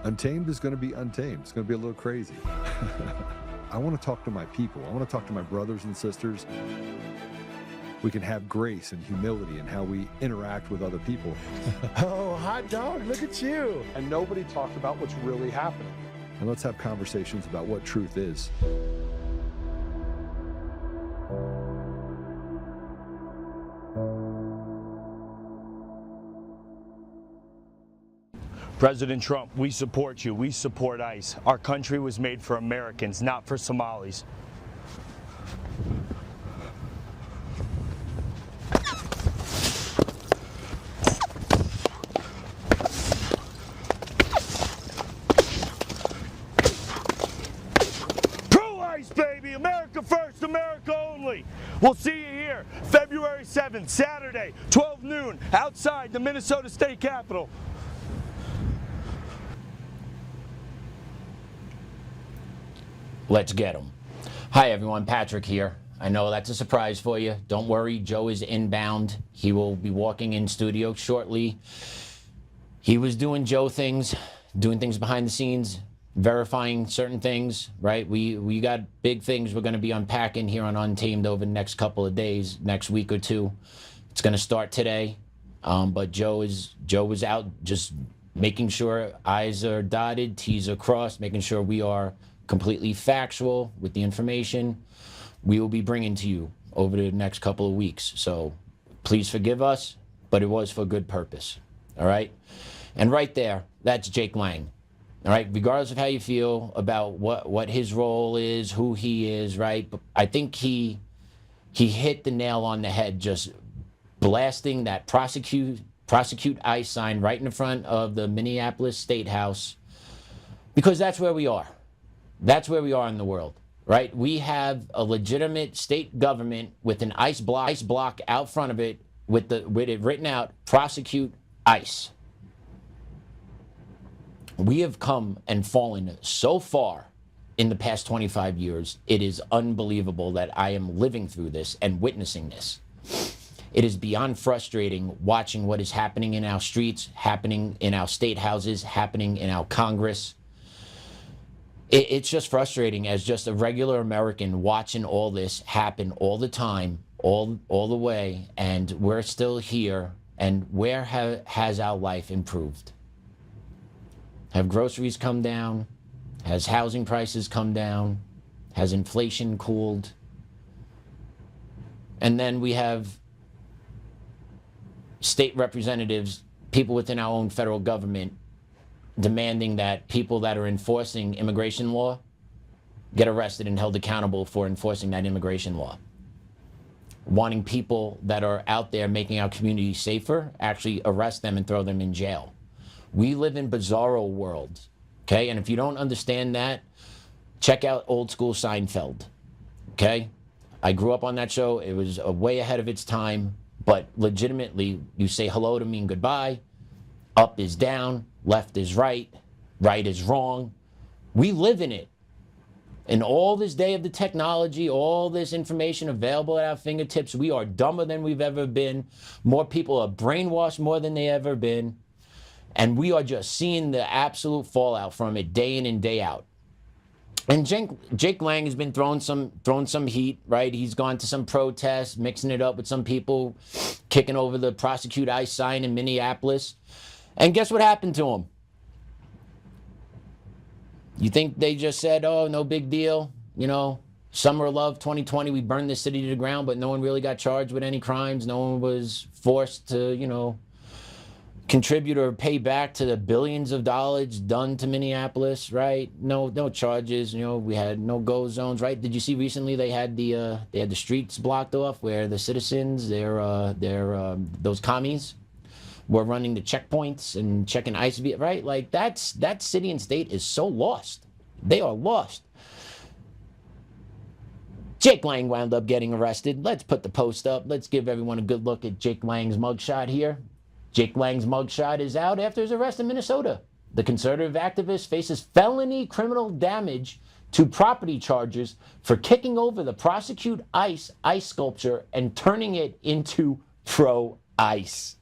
Untamed is going to be untamed. It's going to be a little crazy. I want to talk to my people. I want to talk to my brothers and sisters. We can have grace and humility in how we interact with other people. Oh, hot dog, look at you. And nobody talked about what's really happening. And let's have conversations about what truth is. President Trump, we support you. We support ICE. Our country was made for Americans, not for Somalis. Pro-ICE, baby! America first, America only! We'll see you here, February 7th, Saturday, 12 noon, outside the Minnesota State Capitol. Let's get them. Hi everyone, Patrick here. I know that's a surprise for you. Don't worry, Joe is inbound. He will be walking in studio shortly. He was doing Joe things, doing things behind the scenes, verifying certain things, right? We got big things we're gonna be unpacking here on Untamed over the next couple of days, next week or two. It's gonna start today, but Joe was out just making sure I's are dotted, T's are crossed, making sure we are completely factual with the information we will be bringing to you over the next couple of weeks. So please forgive us, but it was for good purpose, all right? And right there, that's Jake Lang, all right? Regardless of how you feel about what his role is, who he is, right? But I think he hit the nail on the head, just blasting that prosecute ICE sign right in front of the Minneapolis State House, because that's where we are. That's where we are in the world, right? We have a legitimate state government with an ICE block out front of it with it written out, prosecute ICE. We have come and fallen so far in the past 25 years. It is unbelievable that I am living through this and witnessing this. It is beyond frustrating watching what is happening in our streets, happening in our state houses, happening in our Congress. It's just frustrating as just a regular American watching all this happen all the time, all the way, and we're still here. And where has our life improved? Have groceries come down? Has housing prices come down? Has inflation cooled? And then we have state representatives, people within our own federal government, demanding that people that are enforcing immigration law get arrested and held accountable for enforcing that immigration law. Wanting people that are out there making our community safer, actually arrest them and throw them in jail. We live in bizarro worlds, okay? And if you don't understand that, check out old school Seinfeld, okay? I grew up on that show. It was way ahead of its time, but legitimately, you say hello to me and goodbye. Up is down, left is right, right is wrong. We live in it. In all this day of the technology, all this information available at our fingertips, we are dumber than we've ever been. More people are brainwashed more than they ever been. And we are just seeing the absolute fallout from it day in and day out. And Jake Lang has been throwing some heat, right? He's gone to some protests, mixing it up with some people, kicking over the prosecute ICE sign in Minneapolis. And guess what happened to him? You think they just said, oh, no big deal, you know, Summer of Love 2020, we burned this city to the ground, but no one really got charged with any crimes. No one was forced to, you know, contribute or pay back to the billions of dollars done to Minneapolis, right? No charges, you know, we had no go zones, right? Did you see recently they had the streets blocked off where the citizens, those commies, were running the checkpoints and checking ICE, right? Like that city and state is so lost. They are lost. Jake Lang wound up getting arrested. Let's put the post up. Let's give everyone a good look at Jake Lang's mugshot here. Jake Lang's mugshot is out after his arrest in Minnesota. The conservative activist faces felony criminal damage to property charges for kicking over the prosecute ICE sculpture and turning it into pro-ICE.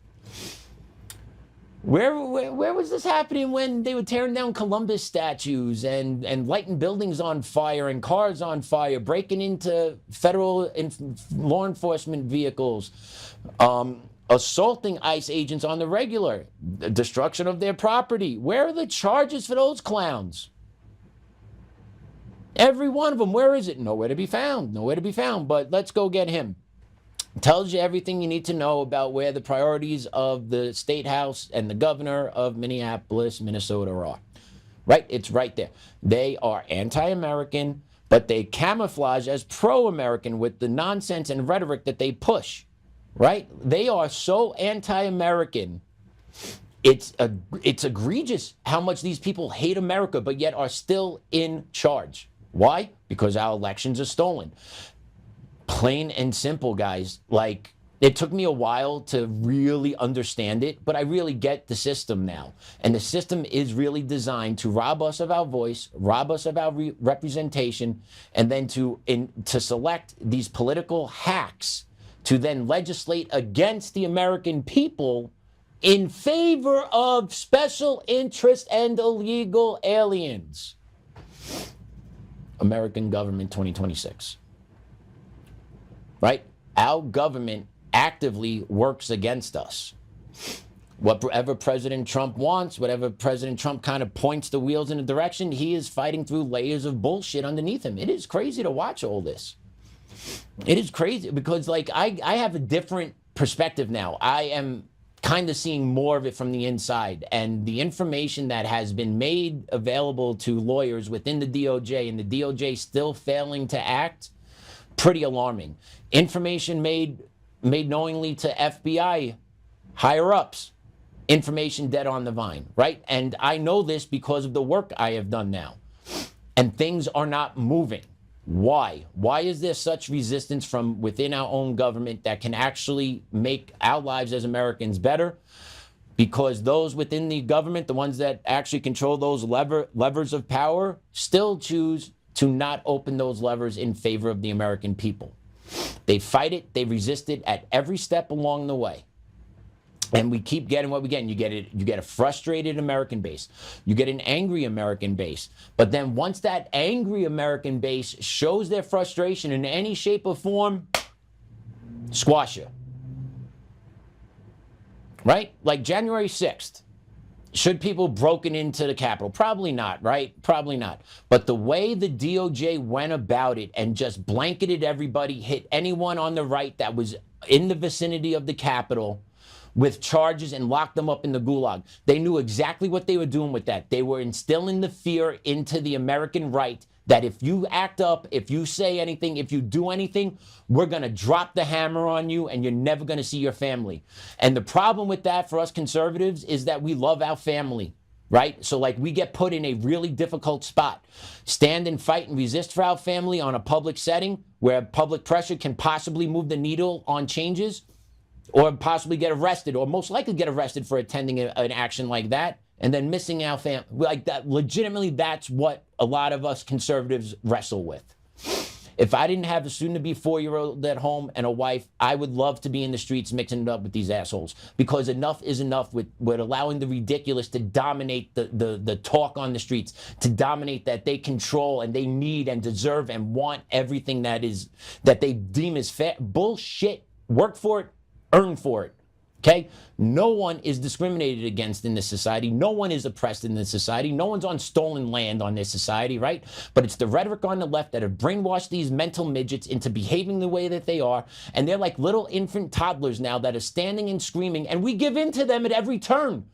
Where was this happening when they were tearing down Columbus statues and lighting buildings on fire and cars on fire, breaking into federal law enforcement vehicles, assaulting ICE agents on the regular, destruction of their property? Where are the charges for those clowns? Every one of them, where is it? Nowhere to be found, nowhere to be found, but let's go get him. Tells you everything you need to know about where the priorities of the state house and the governor of Minneapolis, Minnesota are. Right? It's right there. They are anti-American, but they camouflage as pro-American with the nonsense and rhetoric that they push. Right? They are so anti-American. It's egregious how much these people hate America, but yet are still in charge. Why? Because our elections are stolen. Plain and simple, guys. Like, it took me a while to really understand it, but I really get the system now. And the system is really designed to rob us of our voice, rob us of our representation, and then to select these political hacks to then legislate against the American people in favor of special interest and illegal aliens. American government 2026. Right? Our government actively works against us. Whatever President Trump wants, whatever President Trump kind of points the wheels in a direction, he is fighting through layers of bullshit underneath him. It is crazy to watch all this. It is crazy because, like, I have a different perspective now. I am kind of seeing more of it from the inside, and the information that has been made available to lawyers within the DOJ, and the DOJ still failing to act, pretty alarming. Information made knowingly to FBI higher ups. Information dead on the vine, right? And I know this because of the work I have done now. And things are not moving. Why? Why is there such resistance from within our own government that can actually make our lives as Americans better? Because those within the government, the ones that actually control those levers of power, still choose to not open those levers in favor of the American people. They fight it, they resist it at every step along the way. And we keep getting what we get. You get a frustrated American base. You get an angry American base. But then once that angry American base shows their frustration in any shape or form, squash you. Right? Like January 6th. Should people broken into the Capitol? Probably not, right? Probably not. But the way the DOJ went about it and just blanketed everybody, hit anyone on the right that was in the vicinity of the Capitol with charges and locked them up in the gulag. They knew exactly what they were doing with that. They were instilling the fear into the American right that if you act up, if you say anything, if you do anything, we're going to drop the hammer on you and you're never going to see your family. And the problem with that for us conservatives is that we love our family, right? So like we get put in a really difficult spot. Stand and fight and resist for our family on a public setting where public pressure can possibly move the needle on changes or possibly get arrested or most likely get arrested for attending an action like that. And then missing our family, like that, legitimately, that's what a lot of us conservatives wrestle with. If I didn't have a soon-to-be 4-year-old at home and a wife, I would love to be in the streets mixing it up with these assholes. Because enough is enough with allowing the ridiculous to dominate the talk on the streets, to dominate that they control and they need and deserve and want everything that they deem as fair. Bullshit. Work for it, earn for it. Okay? No one is discriminated against in this society. No one is oppressed in this society. No one's on stolen land on this society, right? But it's the rhetoric on the left that have brainwashed these mental midgets into behaving the way that they are. And they're like little infant toddlers now that are standing and screaming. And we give in to them at every turn.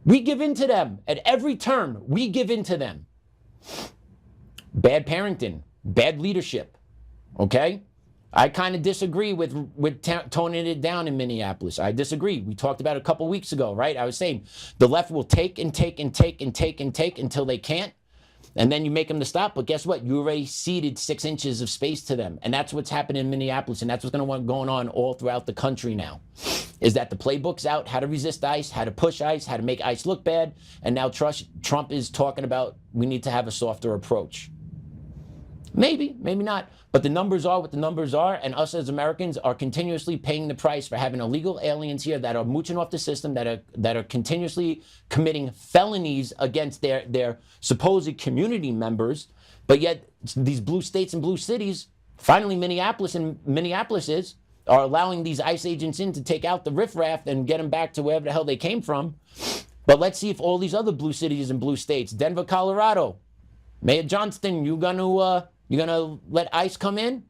We give in to them at every turn. We give in to them. Bad parenting, bad leadership, okay? I kind of disagree with toning it down in Minneapolis. I disagree. We talked about it a couple weeks ago, right? I was saying the left will take and take and take and take and take until they can't. And then you make them to stop. But guess what? You already ceded 6 inches of space to them. And that's what's happening in Minneapolis. And that's what's going on all throughout the country now. Is that the playbook's out, how to resist ICE, how to push ICE, how to make ICE look bad. And now Trump is talking about we need to have a softer approach. Maybe, maybe not. But the numbers are what the numbers are, and us as Americans are continuously paying the price for having illegal aliens here that are mooching off the system, that are continuously committing felonies against their supposed community members. But yet these blue states and blue cities, finally Minneapolis are allowing these ICE agents in to take out the riffraff and get them back to wherever the hell they came from. But let's see if all these other blue cities and blue states, Denver, Colorado, Mayor Johnston, you gonna let ICE come in?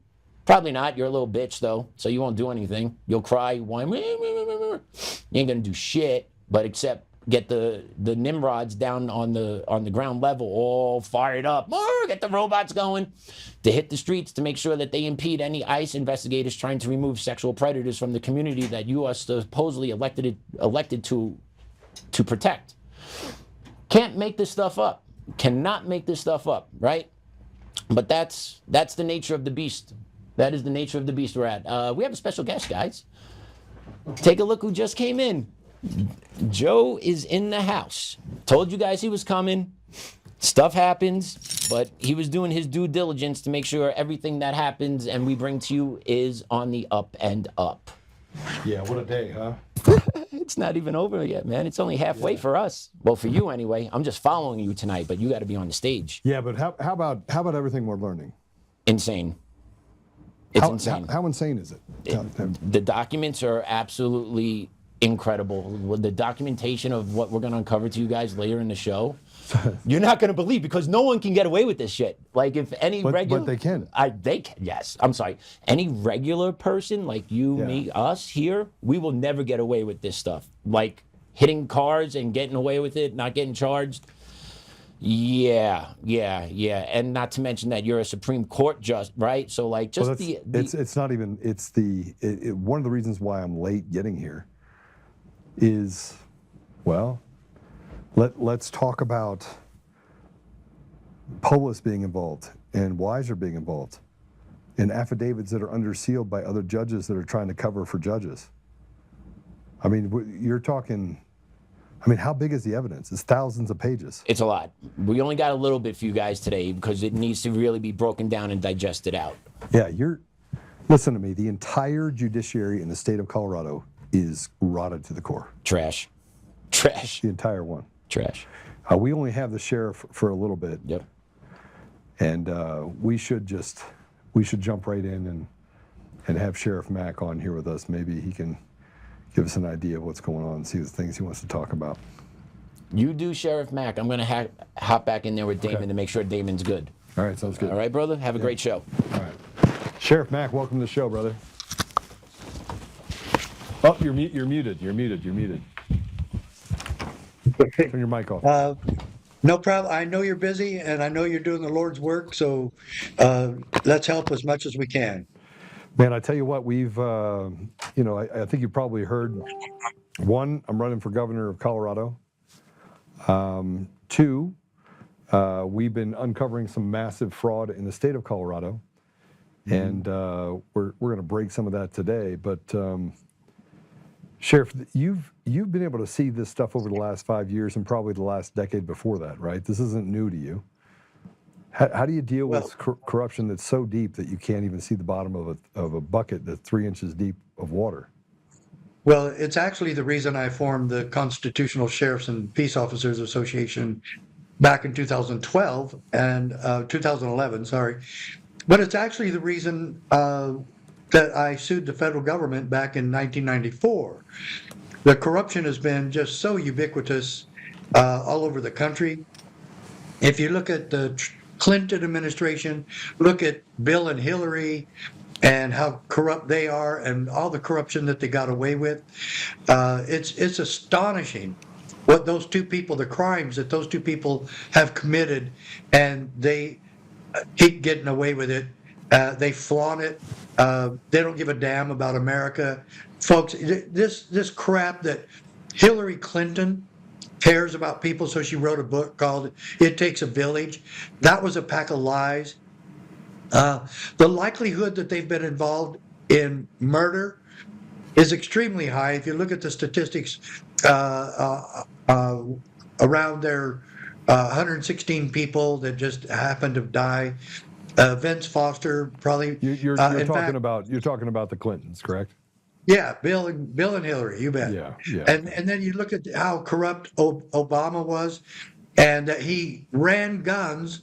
Probably not. You're a little bitch though, so you won't do anything. You'll cry, whine. You ain't gonna do shit, but except get the Nimrods down on the ground level, all fired up. Get the robots going to hit the streets to make sure that they impede any ICE investigators trying to remove sexual predators from the community that you are supposedly elected to protect. Can't make this stuff up. Cannot make this stuff up, right? But that's the nature of the beast. That is the nature of the beast we're at. We have a special guest, guys. Take a look who just came in. Joe is in the house. Told you guys he was coming. Stuff happens, but he was doing his due diligence to make sure everything that happens and we bring to you is on the up and up. Yeah, what a day, huh? It's not even over yet, man. It's only halfway for us. Well, for you anyway. I'm just following you tonight, but you got to be on the stage. Yeah, but how about everything we're learning? Insane. It's insane. How insane is it? The documents are absolutely incredible. The documentation of what we're going to uncover to you guys later in the show, you're not going to believe, because no one can get away with this shit. Like if any regular... But they can. They can, yes. I'm sorry. Any regular person like you, me, us here, we will never get away with this stuff. Like hitting cars and getting away with it, not getting charged. Yeah. And not to mention that you're a Supreme Court judge, right? So like just it's not even, it's one of the reasons why I'm late getting here is, well, let's talk about Polis being involved and Weiser being involved and affidavits that are under seal by other judges that are trying to cover for judges. I mean, you're talking, how big is the evidence? It's thousands of pages. It's a lot. We only got a little bit for you guys today because it needs to really be broken down and digested out. Yeah, listen to me, the entire judiciary in the state of Colorado is rotted to the core. Trash. The entire one. Trash. We only have the sheriff for a little bit. Yep. And we should jump right in and have Sheriff Mack on here with us. Maybe he can give us an idea of what's going on and see the things he wants to talk about. You do Sheriff Mack. I'm going to hop back in there with Damon to make sure Damon's good. All right, sounds good. All right, brother? Have a great show. All right. Sheriff Mack, welcome to the show, brother. Oh, you're muted. Turn your mic off. No problem. I know you're busy, and I know you're doing the Lord's work, so let's help as much as we can. Man, I tell you what, we've, I think you probably heard, one, I'm running for governor of Colorado. Two, we've been uncovering some massive fraud in the state of Colorado, and we're going to break some of that today. But Sheriff, you've been able to see this stuff over the last 5 years and probably the last decade before that, right? This isn't new to you. How do you deal with corruption that's so deep that you can't even see the bottom of a bucket that's 3 inches deep of water? Well, it's actually the reason I formed the Constitutional Sheriffs and Peace Officers Association back in 2012 and 2011, sorry. But it's actually the reason that I sued the federal government back in 1994. The corruption has been just so ubiquitous all over the country. If you look at the Clinton administration, look at Bill and Hillary and how corrupt they are and all the corruption that they got away with. It's astonishing what those two people, the crimes that those two people have committed, and they keep getting away with it. They flaunt it. They don't give a damn about America. Folks, this crap that Hillary Clinton cares about people, so she wrote a book called It Takes a Village. That was a pack of lies. The likelihood that they've been involved in murder is extremely high. If you look at the statistics around their 116 people that just happened to die, Vince Foster, probably. You're in talking fact, about the Clintons, correct? Yeah, Bill and Hillary, you bet. Yeah, yeah. And then you look at how corrupt Obama was, and that he ran guns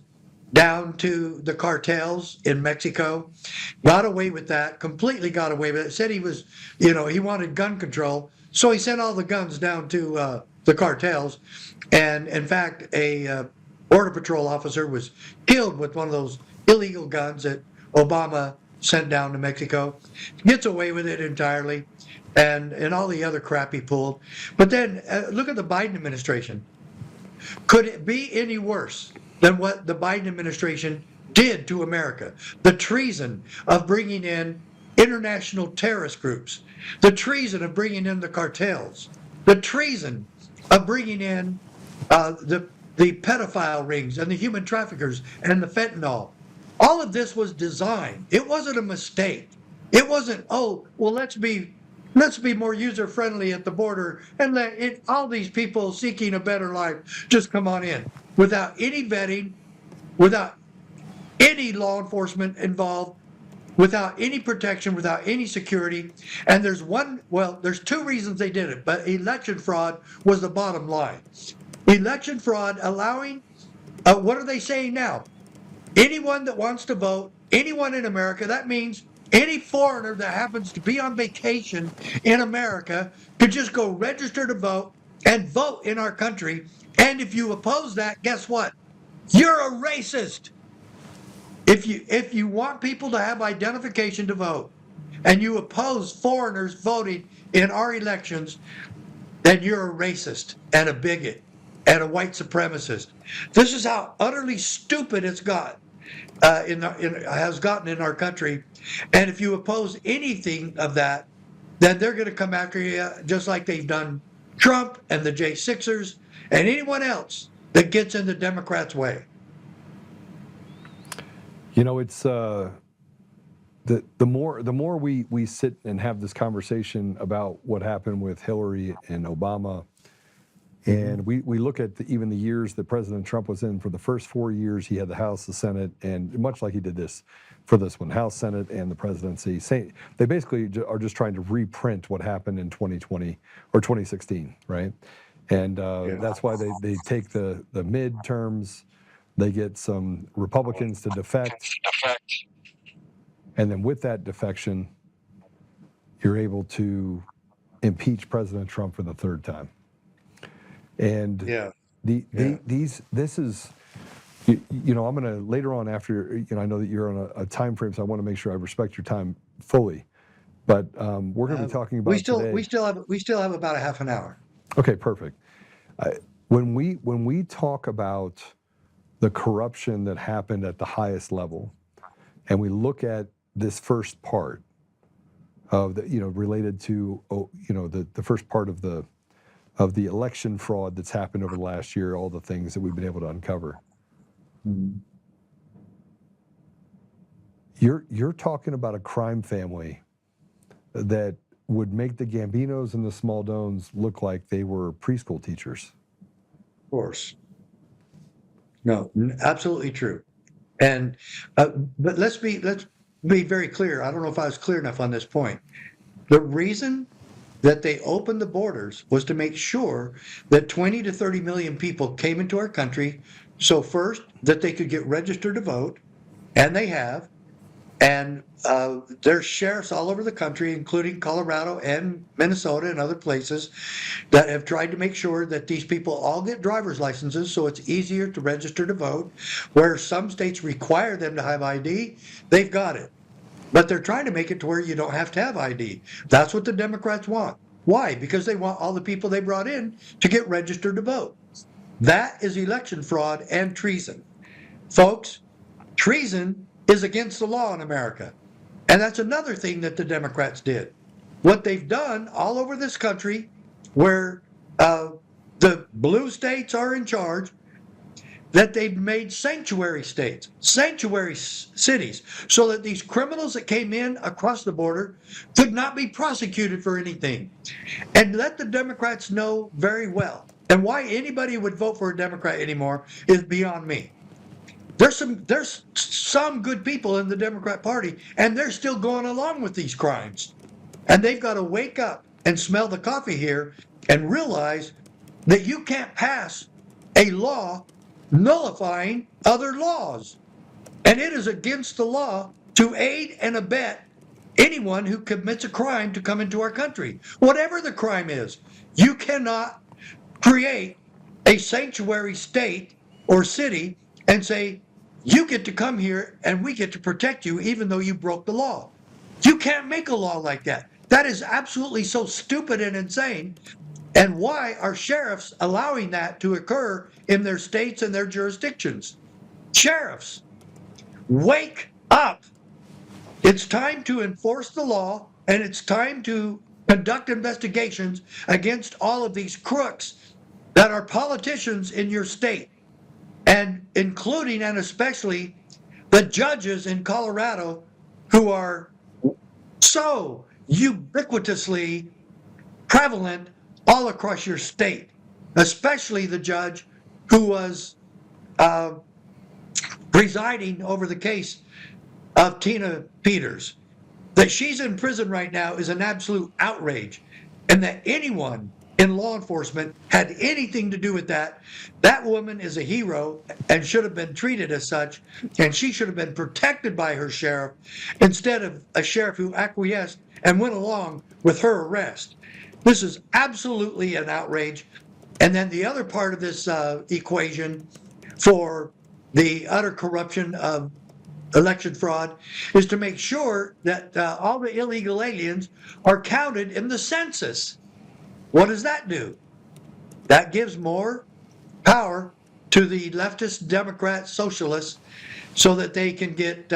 down to the cartels in Mexico, got away with that, completely got away with it. Said he was, he wanted gun control, so he sent all the guns down to the cartels. And in fact, a Border Patrol officer was killed with one of those illegal guns that Obama sent down to Mexico. Gets away with it entirely, and all the other crap he pulled. But then look at the Biden administration. Could it be any worse than what the Biden administration did to America? The treason of bringing in international terrorist groups, the treason of bringing in the cartels, the treason of bringing in the pedophile rings and the human traffickers and the fentanyl. All of this was designed. It wasn't a mistake. It wasn't, oh, well, let's be more user-friendly at the border and let all these people seeking a better life just come on in without any vetting, without any law enforcement involved, without any protection, without any security. And there's two reasons they did it, but election fraud was the bottom line. Election fraud allowing, what are they saying now? Anyone that wants to vote, anyone in America, that means any foreigner that happens to be on vacation in America could just go register to vote and vote in our country. And if you oppose that, guess what? You're a racist. If you want people to have identification to vote and you oppose foreigners voting in our elections, then you're a racist and a bigot and a white supremacist. This is how utterly stupid it's got, has gotten in our country. And if you oppose anything of that, then they're going to come after you just like they've done Trump and the J6ers and anyone else that gets in the Democrats' way. It's the more we sit and have this conversation about what happened with Hillary and Obama, and we look at even the years that President Trump was in. For the first 4 years, he had the House, the Senate, and much like he did this for this one, House, Senate, and the presidency. They basically are just trying to reprint what happened in 2020 or 2016, right? And that's why they take the midterms. They get some Republicans to defect. And then with that defection, you're able to impeach President Trump for the third time. And this is, I'm going to later on after, I know that you're on a time frame, so I want to make sure I respect your time fully. But we're going to be talking about today. We still have about a half an hour. Okay, perfect. When we talk about the corruption that happened at the highest level, and we look at this first part of the, related to, the first part of the election fraud that's happened over the last year, all the things that we've been able to uncover. Mm-hmm. You're talking about a crime family that would make the Gambinos and the Smaldones look like they were preschool teachers. Of course. No, absolutely true. And but let's be very clear. I don't know if I was clear enough on this point. The reason that they opened the borders was to make sure that 20 to 30 million people came into our country. So first, that they could get registered to vote, and they have. And there's sheriffs all over the country, including Colorado and Minnesota and other places, that have tried to make sure that these people all get driver's licenses so it's easier to register to vote. Where some states require them to have ID, they've got it. But they're trying to make it to where you don't have to have ID. That's what the Democrats want. Why? Because they want all the people they brought in to get registered to vote. That is election fraud and treason. Folks, treason is against the law in America. And that's another thing that the Democrats did. What they've done all over this country, where the blue states are in charge, that they've made sanctuary states, sanctuary cities, so that these criminals that came in across the border could not be prosecuted for anything. And let the Democrats know very well. And why anybody would vote for a Democrat anymore is beyond me. there's some good people in the Democrat Party, and they're still going along with these crimes. And they've got to wake up and smell the coffee here and realize that you can't pass a law nullifying other laws. And it is against the law to aid and abet anyone who commits a crime to come into our country. Whatever the crime is, you cannot create a sanctuary state or city and say, you get to come here and we get to protect you even though you broke the law. You can't make a law like that. That is absolutely so stupid and insane. And why are sheriffs allowing that to occur in their states and their jurisdictions? Sheriffs, wake up. It's time to enforce the law, and it's time to conduct investigations against all of these crooks that are politicians in your state, and including and especially the judges in Colorado who are so ubiquitously prevalent all across your state, especially the judge who was presiding over the case of Tina Peters. That she's in prison right now is an absolute outrage. And that anyone in law enforcement had anything to do with that, that woman is a hero and should have been treated as such, and she should have been protected by her sheriff instead of a sheriff who acquiesced and went along with her arrest. This is absolutely an outrage. And then the other part of this equation for the utter corruption of election fraud is to make sure that all the illegal aliens are counted in the census. What does that do? That gives more power to the leftist Democrat socialists so that they can get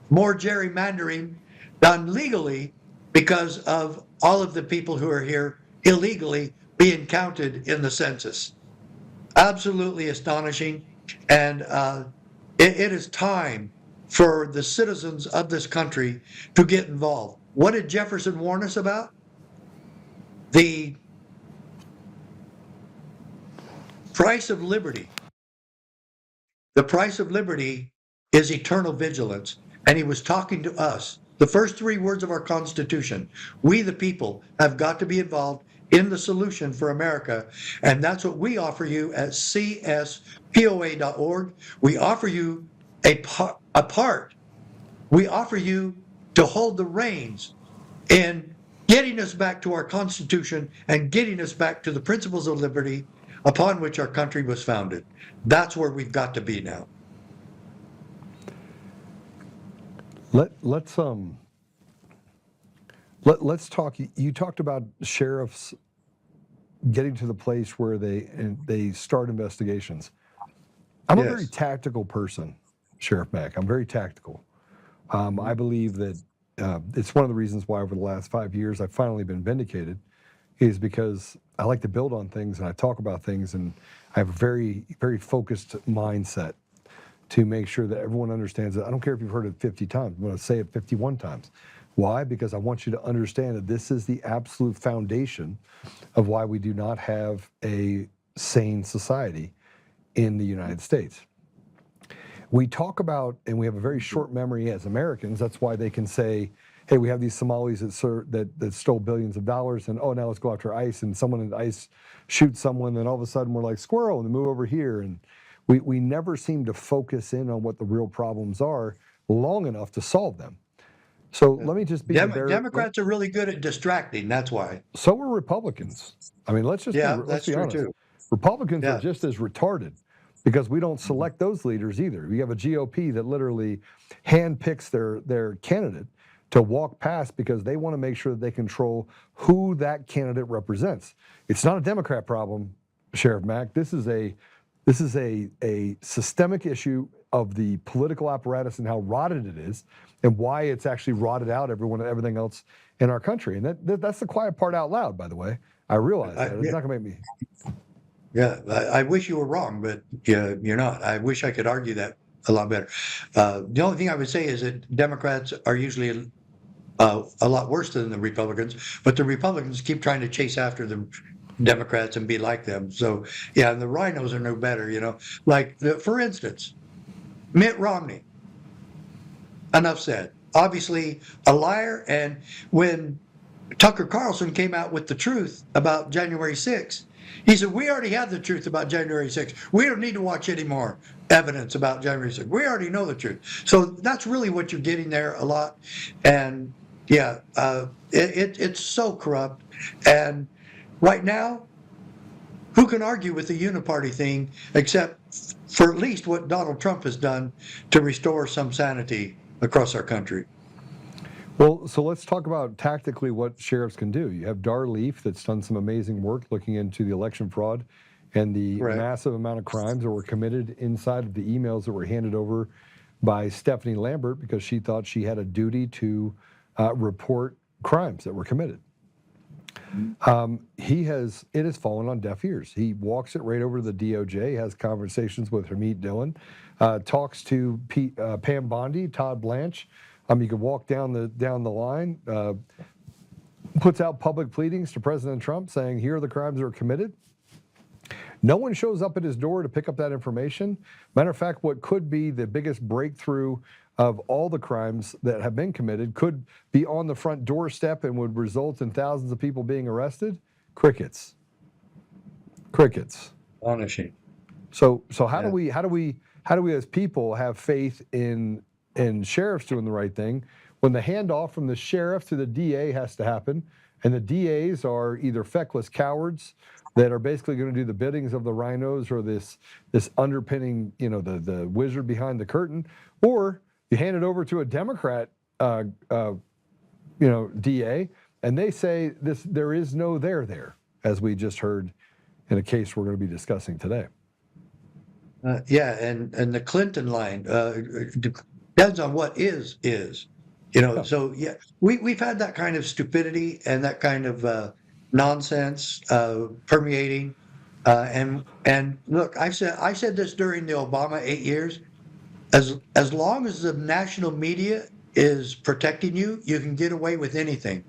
more gerrymandering done legally because of all of the people who are here illegally being counted in the census. Absolutely astonishing. And it is time for the citizens of this country to get involved. What did Jefferson warn us about? The price of liberty. The price of liberty is eternal vigilance. And he was talking to us. The first three words of our Constitution, we the people have got to be involved in the solution for America. And that's what we offer you at cspoa.org. We offer you a part. We offer you to hold the reins in getting us back to our Constitution and getting us back to the principles of liberty upon which our country was founded. That's where we've got to be now. Let's talk. You talked about sheriffs getting to the place where they start investigations. I'm a very tactical person, Sheriff Mack. I'm very tactical. I believe that it's one of the reasons why over the last 5 years I've finally been vindicated, is because I like to build on things and I talk about things, and I have a very, very focused mindset to make sure that everyone understands it. I don't care if you've heard it 50 times. I'm going to say it 51 times. Why? Because I want you to understand that this is the absolute foundation of why we do not have a sane society in the United States. We talk about, and we have a very short memory as Americans. That's why they can say, hey, we have these Somalis that stole billions of dollars, and oh, now let's go after ICE, and someone in ICE shoots someone, and all of a sudden we're like, squirrel, and move over here. And we never seem to focus in on what the real problems are long enough to solve them. So let me just be Democrats are really good at distracting. That's why. So are Republicans. I mean, let's be honest. Too. Republicans are just as retarded because we don't select those leaders either. We have a GOP that literally handpicks their candidate to walk past because they want to make sure that they control who that candidate represents. It's not a Democrat problem, Sheriff Mack. This is a systemic issue of the political apparatus and how rotted it is, and why it's actually rotted out everything else in our country. And that's the quiet part out loud, by the way. I realize that. It's not going to make me. Yeah, I wish you were wrong, but you're not. I wish I could argue that a lot better. The only thing I would say is that Democrats are usually a lot worse than the Republicans, but the Republicans keep trying to chase after the Democrats and be like them. So, yeah, and the rhinos are no better, Like, for instance, Mitt Romney. Enough said. Obviously a liar. And when Tucker Carlson came out with the truth about January 6th, he said, we already have the truth about January 6th. We don't need to watch any more evidence about January 6th. We already know the truth. So that's really what you're getting there a lot. And yeah, it's so corrupt. And right now, who can argue with the uniparty thing except for at least what Donald Trump has done to restore some sanity across our country? Well, so let's talk about tactically what sheriffs can do. You have Dar Leaf that's done some amazing work looking into the election fraud and the massive amount of crimes that were committed inside of the emails that were handed over by Stephanie Lambert because she thought she had a duty to report crimes that were committed. It has fallen on deaf ears. He walks it right over to the DOJ, has conversations with Harmeet Dillon, talks to Pam Bondi, Todd Blanche. You can walk down the line, puts out public pleadings to President Trump saying, here are the crimes that are committed. No one shows up at his door to pick up that information. Matter of fact, what could be the biggest breakthrough of all the crimes that have been committed could be on the front doorstep and would result in thousands of people being arrested. Crickets. Astonishing. So how do we as people have faith in sheriffs doing the right thing when the handoff from the sheriff to the DA has to happen, and the DAs are either feckless cowards that are basically going to do the biddings of the rhinos or this underpinning, the wizard behind the curtain, or you hand it over to a Democrat, DA, and they say there is no there, as we just heard in a case we're going to be discussing today. And the Clinton line depends on what is. So yeah, we've had that kind of stupidity and that kind of nonsense permeating. And look, I said this during the Obama 8 years. As long as the national media is protecting you, you can get away with anything.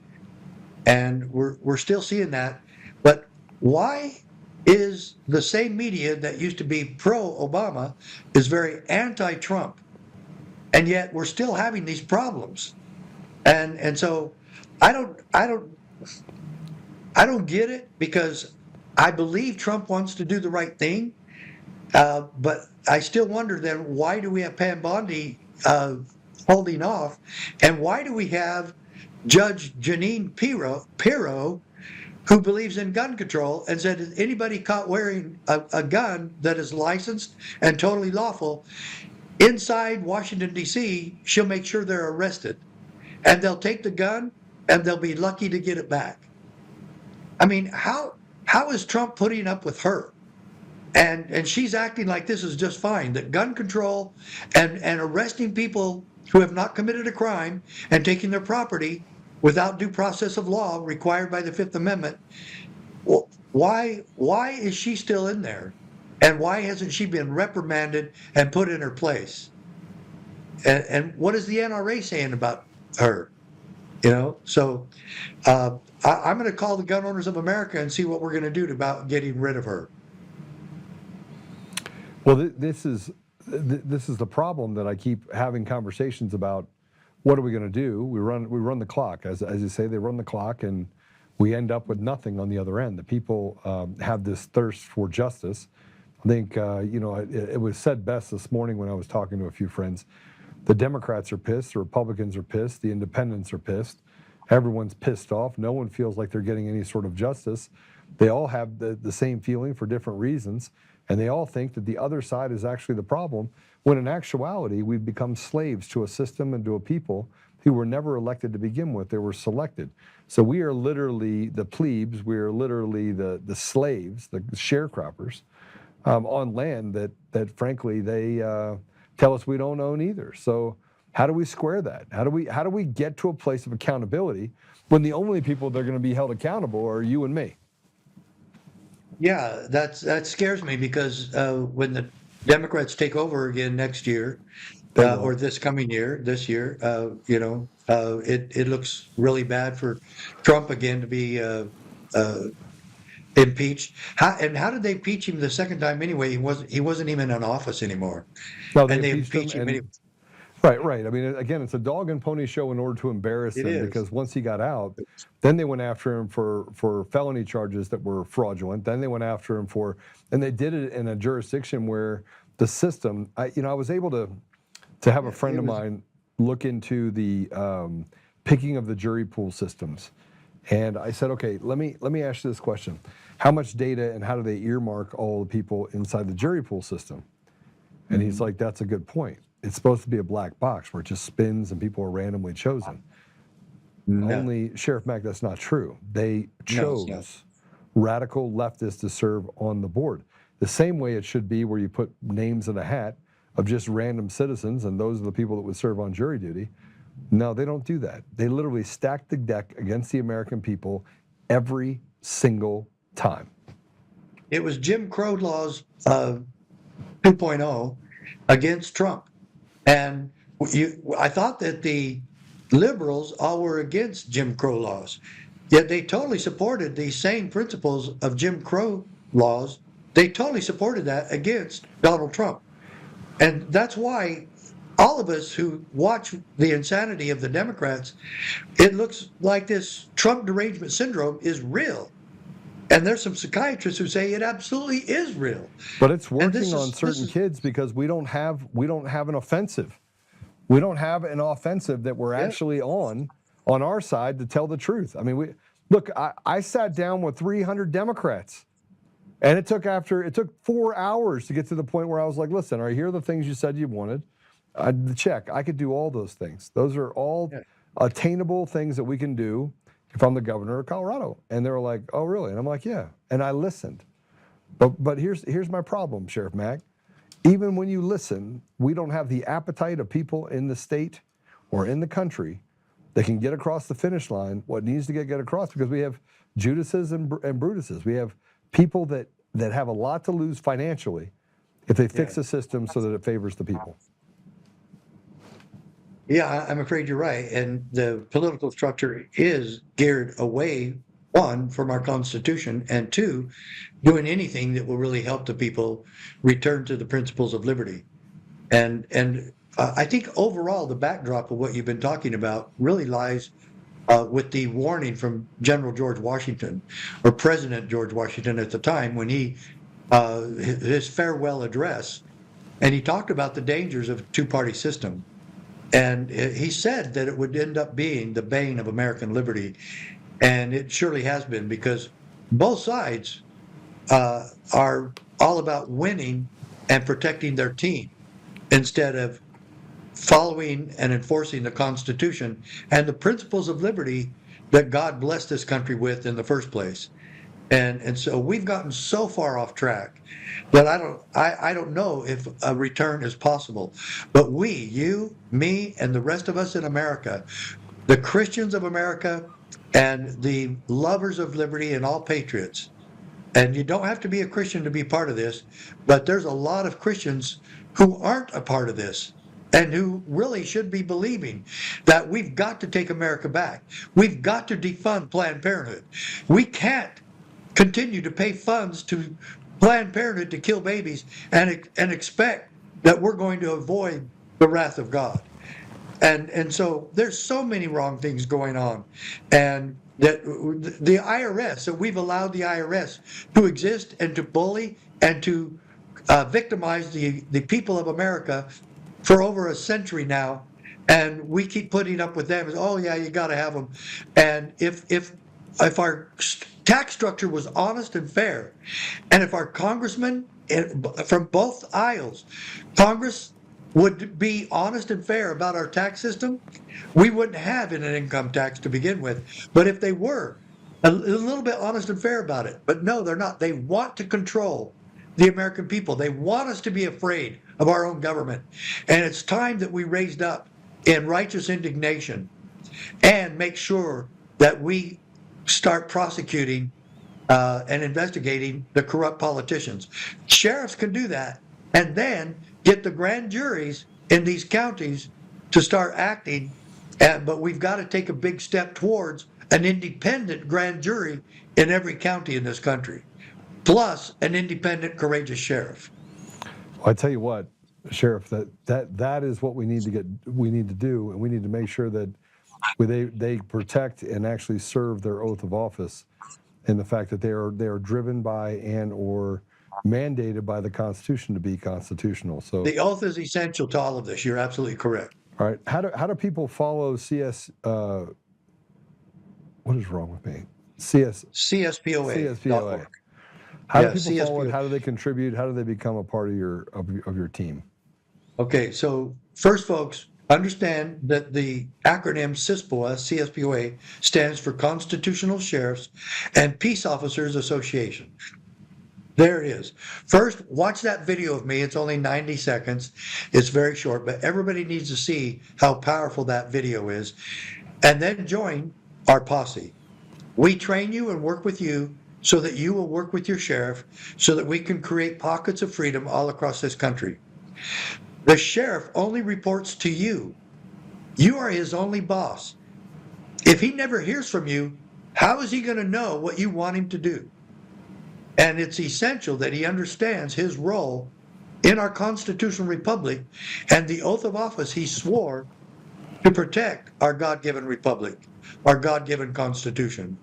And we're still seeing that. But why is the same media that used to be pro-Obama is very anti-Trump? And yet we're still having these problems. And so I don't get it, because I believe Trump wants to do the right thing. But I still wonder then, why do we have Pam Bondi holding off? And why do we have Judge Jeanine Pirro, who believes in gun control and said anybody caught wearing a gun that is licensed and totally lawful inside Washington, D.C., she'll make sure they're arrested. And they'll take the gun and they'll be lucky to get it back. I mean, how is Trump putting up with her? And she's acting like this is just fine, that gun control and arresting people who have not committed a crime and taking their property without due process of law required by the Fifth Amendment. Well, why is she still in there? And why hasn't she been reprimanded and put in her place? And what is the NRA saying about her? So I'm going to call the Gun Owners of America and see what we're going to do about getting rid of her. Well, this is the problem that I keep having conversations about. What are we going to do? We run the clock, as you say. They run the clock, and we end up with nothing on the other end. The people have this thirst for justice. I think it was said best this morning when I was talking to a few friends. The Democrats are pissed, the Republicans are pissed, the independents are pissed. Everyone's pissed off. No one feels like they're getting any sort of justice. They all have the same feeling for different reasons, and they all think that the other side is actually the problem, when in actuality, we've become slaves to a system and to a people who were never elected to begin with. They were selected. So we are literally the plebes. We are literally the slaves, the sharecroppers on land that frankly, they tell us we don't own either. So how do we square that? How do we get to a place of accountability when the only people that are going to be held accountable are you and me? Yeah, that scares me, because when the Democrats take over again next year, or this coming year, it looks really bad for Trump again to be impeached. How did they impeach him the second time anyway? He wasn't even in office anymore. No, And they impeached impeached him and- anyway. Right. I mean, again, it's a dog and pony show in order to embarrass It him is. because once he got out, then they went after him for felony charges that were fraudulent. Then they went after him and they did it in a jurisdiction where the system, I was able to have a friend of mine look into the picking of the jury pool systems. And I said, okay, let me ask you this question. How much data and how do they earmark all the people inside the jury pool system? And he's like, that's a good point. It's supposed to be a black box where it just spins and people are randomly chosen. No. Only, Sheriff Mack, that's not true. They No, it's not. chose radical leftists to serve on the board. The same way it should be where you put names in a hat of just random citizens and those are the people that would serve on jury duty. No, they don't do that. They literally stack the deck against the American people every single time. It was Jim Crow laws 2.0 against Trump. And I thought that the liberals all were against Jim Crow laws, yet they totally supported these same principles of Jim Crow laws. They totally supported that against Donald Trump. And that's why all of us who watch the insanity of the Democrats, it looks like this Trump derangement syndrome is real. And there's some psychiatrists who say it absolutely is real. But it's And working on certain kids because we don't have an offensive. We don't have an offensive that we're actually on our side to tell the truth. I mean, I sat down with 300 Democrats, and it took 4 hours to get to the point where I was like, listen, all right, here are the things you said you wanted. Check. I could do all those things. Those are all attainable things that we can do if I'm the governor of Colorado. And they were like, oh, really? And I'm like, yeah. And I listened. But here's my problem, Sheriff Mack. Even when you listen, we don't have the appetite of people in the state or in the country that can get across the finish line what needs to get across, because we have Judases and Brutuses. We have people that have a lot to lose financially if they fix the system so that it favors the people. Yeah, I'm afraid you're right. And the political structure is geared away, one, from our Constitution, and two, doing anything that will really help the people return to the principles of liberty. And I think overall, the backdrop of what you've been talking about really lies with the warning from General George Washington, or President George Washington at the time, when his farewell address, and he talked about the dangers of a two-party system. And he said that it would end up being the bane of American liberty. And it surely has been, because both sides are all about winning and protecting their team instead of following and enforcing the Constitution and the principles of liberty that God blessed this country with in the first place. And so we've gotten so far off track that I don't know if a return is possible. But we, you, me, and the rest of us in America, the Christians of America and the lovers of liberty and all patriots, and you don't have to be a Christian to be part of this, but there's a lot of Christians who aren't a part of this and who really should be believing that we've got to take America back. We've got to defund Planned Parenthood. We can't continue to pay funds to Planned Parenthood to kill babies and expect that we're going to avoid the wrath of God. And so there's so many wrong things going on. And that the IRS, so we've allowed the IRS to exist and to bully and to victimize the people of America for over a century now. And we keep putting up with them. Oh, yeah, you got to have them. And if our tax structure was honest and fair, and if our congressmen from both aisles, Congress would be honest and fair about our tax system, we wouldn't have an income tax to begin with. But if they were a little bit honest and fair about it, but no, they're not. They want to control the American people. They want us to be afraid of our own government. And it's time that we raised up in righteous indignation and make sure that we start prosecuting and investigating the corrupt politicians. Sheriffs can do that, and then get the grand juries in these counties to start acting. But we've got to take a big step towards an independent grand jury in every county in this country. plus an independent, courageous sheriff. Well, I tell you what, Sheriff, that is what we need to do, and we need to make sure that they protect and actually serve their oath of office, and the fact that they are driven by and or mandated by the Constitution to be constitutional. So the oath is essential to all of this. You're absolutely correct. all right, how do people follow CS? What is wrong with me? CSPOA. CSPOA. How do Yeah, people follow it? CSPOA. How do they contribute? How do they become a part of your team? Okay, so first, folks, understand that the acronym CSPOA stands for Constitutional Sheriffs and Peace Officers Association. There it is. First, watch that video of me. It's only 90 seconds. It's very short, but everybody needs to see how powerful that video is. And then join our posse. We train you and work with you so that you will work with your sheriff so that we can create pockets of freedom all across this country. The sheriff only reports to you. You are his only boss. If he never hears from you, how is he going to know what you want him to do? And it's essential that he understands his role in our constitutional republic and the oath of office he swore to protect our God-given republic, our God-given constitution.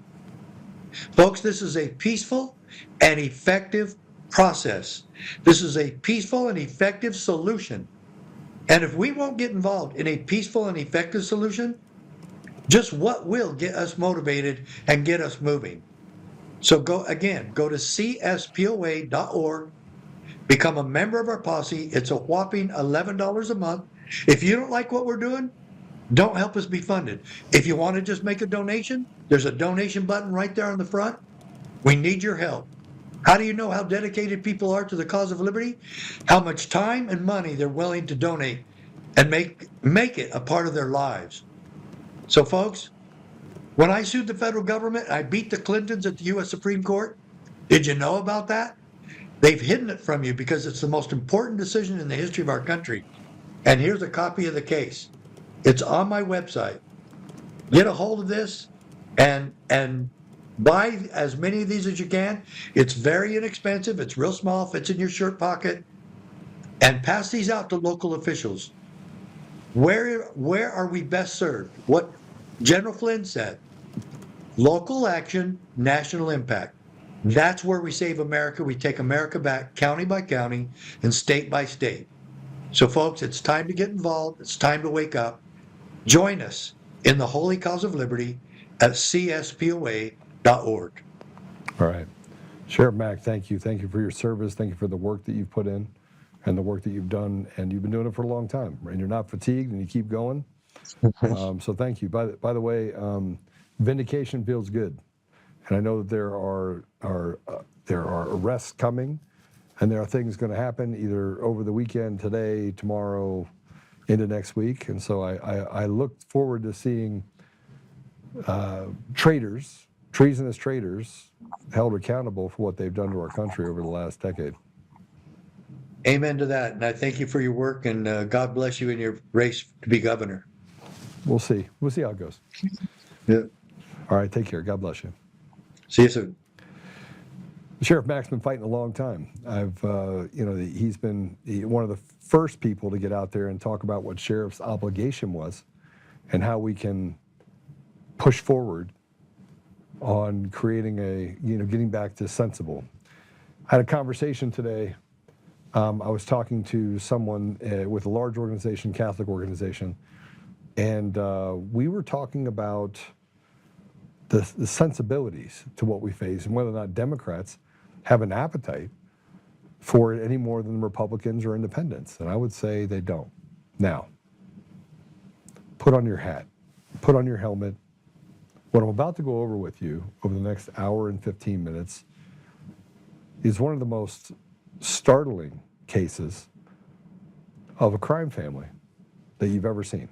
Folks, this is a peaceful and effective process. This is a peaceful and effective solution. And if we won't get involved in a peaceful and effective solution, just what will get us motivated and get us moving? So go to cspoa.org, become a member of our posse. It's a whopping $11 a month. If you don't like what we're doing, don't help us be funded. If you want to just make a donation, there's a donation button right there on the front. We need your help. How do you know how dedicated people are to the cause of liberty? How much time and money they're willing to donate and make it a part of their lives. So folks, when I sued the federal government, I beat the Clintons at the U.S. Supreme Court. Did you know about that? They've hidden it from you because it's the most important decision in the history of our country. And here's a copy of the case. It's on my website. Get a hold of this and buy as many of these as you can. It's very inexpensive. It's real small, fits in your shirt pocket. And pass these out to local officials. Where are we best served? What General Flynn said, local action, national impact. That's where we save America. We take America back county by county and state by state. So folks, it's time to get involved. It's time to wake up. Join us in the holy cause of liberty at cspoa.org. All right. Sheriff Mack, thank you. Thank you for your service. Thank you for the work that you've put in and the work that you've done. And you've been doing it for a long time. And you're not fatigued and you keep going. So thank you. By the way, vindication feels good. And I know that there are arrests coming and there are things going to happen either over the weekend, today, tomorrow, into next week. And so I look forward to seeing treasonous traitors held accountable for what they've done to our country over the last decade. Amen to that. And I thank you for your work, and God bless you in your race to be governor. We'll see. We'll see how it goes. Yeah. All right. Take care. God bless you. See you soon. Sheriff Mack's been fighting a long time. He's been one of the first people to get out there and talk about what sheriff's obligation was and how we can push forward on creating getting back to sensible. I had a conversation today. I was talking to someone with a large organization, Catholic organization, and we were talking about the sensibilities to what we face and whether or not Democrats have an appetite for it any more than Republicans or independents. And I would say they don't. Now, put on your hat, put on your helmet. What I'm about to go over with you over the next hour and 15 minutes is one of the most startling cases of a crime family that you've ever seen.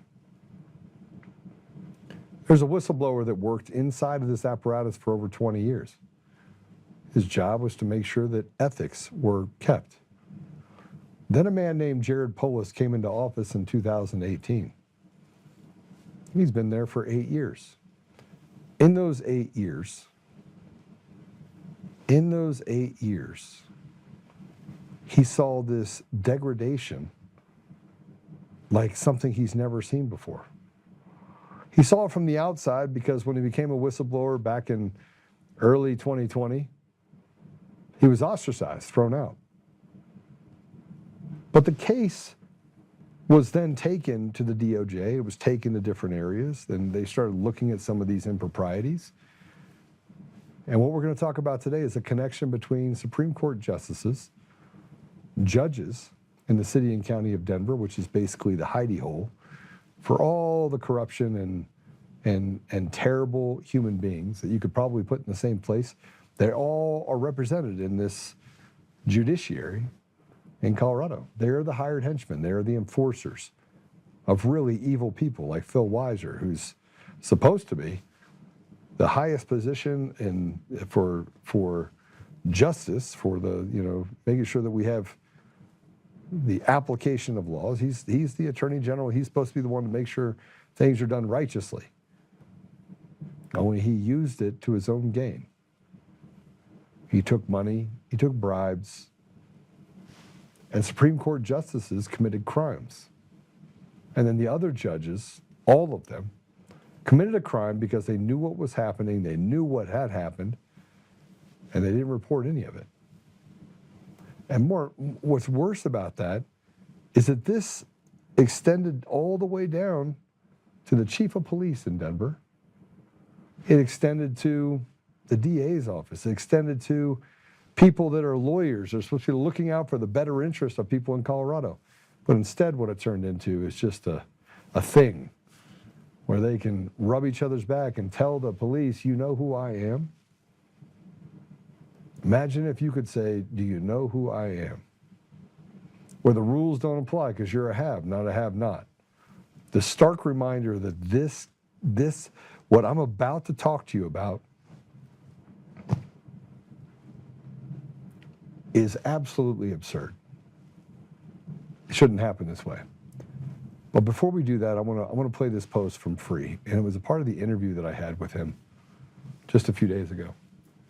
There's a whistleblower that worked inside of this apparatus for over 20 years. His job was to make sure that ethics were kept. Then a man named Jared Polis came into office in 2018. He's been there for 8 years. In those 8 years, In those 8 years, he saw this degradation like something he's never seen before. He saw it from the outside because when he became a whistleblower back in early 2020, he was ostracized, thrown out. But the case was then taken to the DOJ. It was taken to different areas. Then they started looking at some of these improprieties. And what we're going to talk about today is a connection between Supreme Court justices, judges in the city and county of Denver, which is basically the hidey hole for all the corruption and terrible human beings that you could probably put in the same place. They all are represented in this judiciary in Colorado. They're the hired henchmen. They're the enforcers of really evil people like Phil Weiser, who's supposed to be the highest position for justice, for the, making sure that we have the application of laws. He's the Attorney General. He's supposed to be the one to make sure things are done righteously. Only he used it to his own gain. He took money, he took bribes, and Supreme Court justices committed crimes. And then the other judges, all of them, committed a crime because they knew what was happening, they knew what had happened, and they didn't report any of it. And what's worse about that is that this extended all the way down to the chief of police in Denver. It extended to the DA's office. It extended to people that are lawyers. They're supposed to be looking out for the better interest of people in Colorado. But instead, what it turned into is just a thing where they can rub each other's back and tell the police, you know who I am? Imagine if you could say, do you know who I am? Where the rules don't apply because you're a have, not a have-not. The stark reminder that this, what I'm about to talk to you about, is absolutely absurd. It shouldn't happen this way. But before we do that, I want to play this post from Free, and it was a part of the interview that I had with him just a few days ago.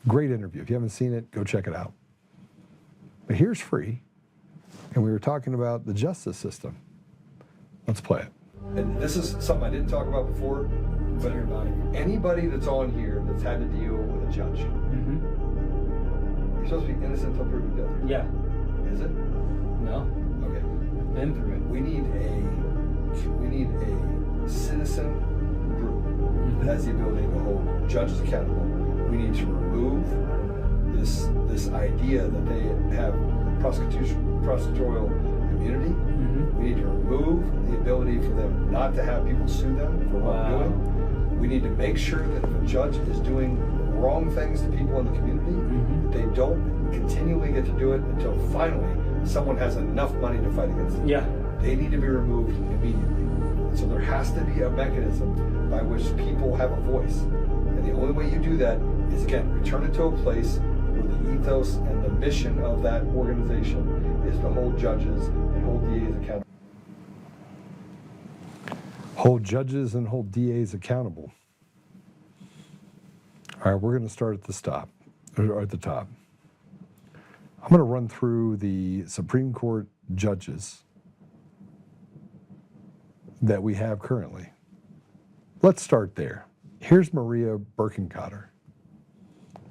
Great interview. If you haven't seen it, go check it out. But here's Free, and we were talking about the justice system. Let's play it. And this is something I didn't talk about before, but anybody that's on here that's had to deal with a judge, you're supposed to be innocent until proven guilty. Yeah. Is it? No. Okay. Been through it. We need a citizen group that has the ability to hold judges accountable. We need to remove this idea that they have prosecutorial immunity. We need to remove the ability for them not to have people sue them for wrongdoing. We need to make sure that if a judge is doing wrong things to people in the community, they don't continually get to do it until finally someone has enough money to fight against them. Yeah. They need to be removed immediately. So there has to be a mechanism by which people have a voice. And the only way you do that is, again, return it to a place where the ethos and the mission of that organization is to hold judges and hold DAs accountable. Hold judges and hold DAs accountable. All right, we're going to start at the top. I'm going to run through the Supreme Court judges that we have currently. Let's start there. Here's Maria Berkenkotter.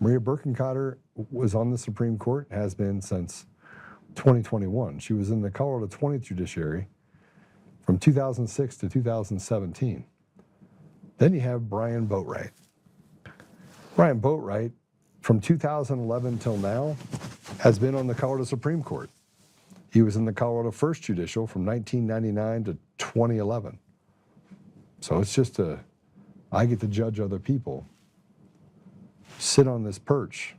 Maria Berkenkotter was on the Supreme Court, has been since 2021. She was in the Colorado 20th Judiciary from 2006 to 2017. Then you have Brian Boatright. Brian Boatright, from 2011 till now, has been on the Colorado Supreme Court. He was in the Colorado 1st Judicial from 1999 to 2011. So it's just I get to judge other people, sit on this perch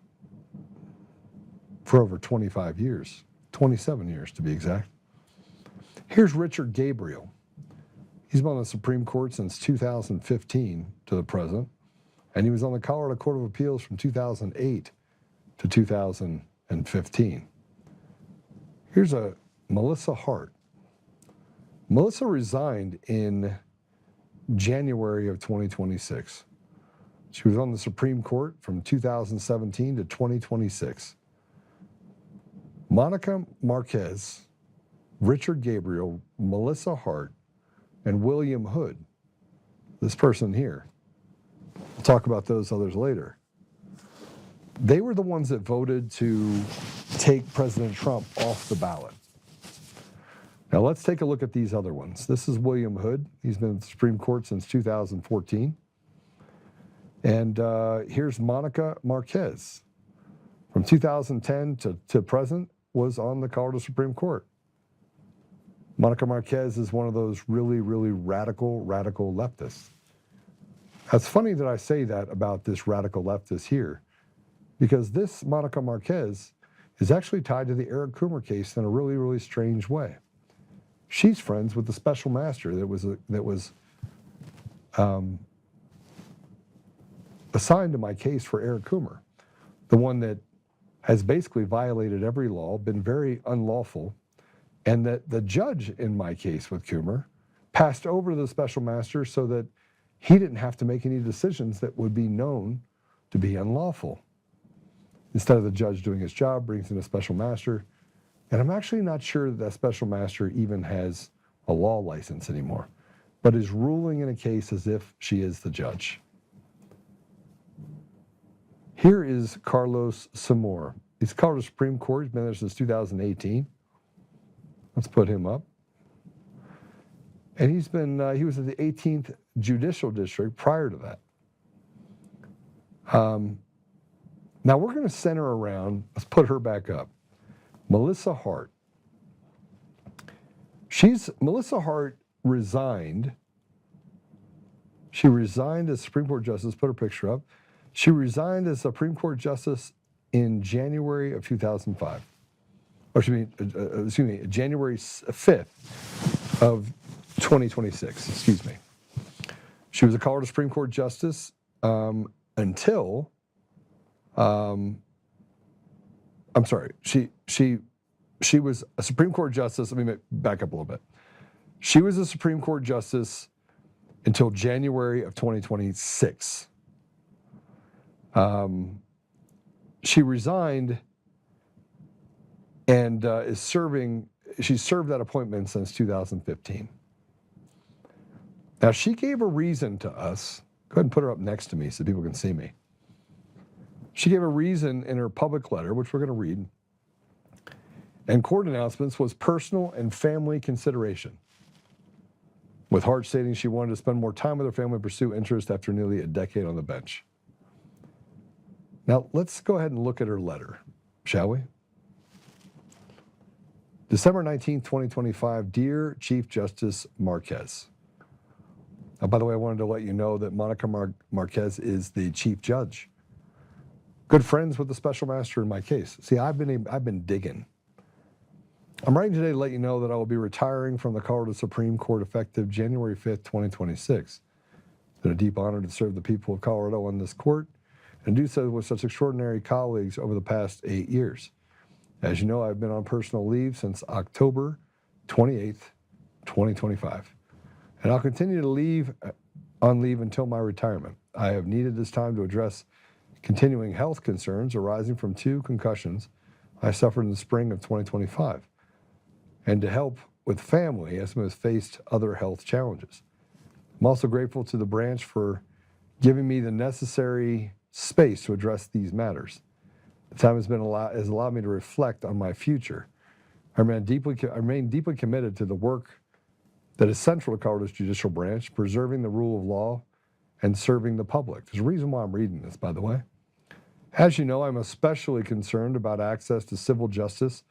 for over 25 years, 27 years to be exact. Here's Richard Gabriel. He's been on the Supreme Court since 2015 to the present, and he was on the Colorado Court of Appeals from 2008 to 2015. Here's Melissa Hart. Melissa resigned in January of 2026. She was on the Supreme Court from 2017 to 2026. Monica Márquez, Richard Gabriel, Melissa Hart, and William Hood, this person here. We'll talk about those others later. They were the ones that voted to take President Trump off the ballot. Now let's take a look at these other ones. This is William Hood. He's been at the Supreme Court since 2014. And here's Monica Márquez. From 2010 to present, was on the Colorado Supreme Court. Monica Márquez is one of those really, really radical leftists. It's funny that I say that about this radical leftist here, because this Monica Márquez is actually tied to the Eric Coomer case in a really, really strange way. She's friends with the special master that was assigned to my case for Eric Coomer, the one that has basically violated every law, been very unlawful, and that the judge in my case with Coomer passed over to the special master so that he didn't have to make any decisions that would be known to be unlawful. Instead of the judge doing his job, brings in a special master. And I'm actually not sure that special master even has a law license anymore, but is ruling in a case as if she is the judge. Here is Carlos Samour. He's Colorado Supreme Court. He's been there since 2018. Let's put him up. And he was at the 18th Judicial District prior to that. Now we're going to center around, let's put her back up, Melissa Hart. Melissa Hart resigned. She resigned as Supreme Court Justice, put her picture up. She resigned as Supreme Court Justice in January of 2005. Or excuse me, January 5th of 2026, excuse me. She was a Colorado Supreme Court Justice until, I'm sorry, she was a Supreme Court Justice, let me back up a little bit. She was a Supreme Court Justice until January of 2026. She resigned and she's served that appointment since 2015. Now, she gave a reason to us. Go ahead and put her up next to me so people can see me. She gave a reason in her public letter, which we're going to read, and court announcements was personal and family consideration, with Hart stating she wanted to spend more time with her family and pursue interest after nearly a decade on the bench. Now, let's go ahead and look at her letter, shall we? December 19, 2025, Dear Chief Justice Márquez. Now, by the way, I wanted to let you know that Monica Márquez is the chief judge. Good friends with the special master in my case. See, I've been digging. I'm writing today to let you know that I will be retiring from the Colorado Supreme Court effective January 5th, 2026. It's been a deep honor to serve the people of Colorado on this court and do so with such extraordinary colleagues over the past 8 years. As you know, I've been on personal leave since October 28th, 2025. And I'll continue to on leave until my retirement. I have needed this time to address continuing health concerns arising from 2 concussions I suffered in the spring of 2025, and to help with family as someone has faced other health challenges. I'm also grateful to the branch for giving me the necessary space to address these matters. The time has allowed me to reflect on my future. I remain deeply committed to the work that is central to Colorado's judicial branch, preserving the rule of law and serving the public. There's a reason why I'm reading this, by the way. As you know, I'm especially concerned about access to civil justice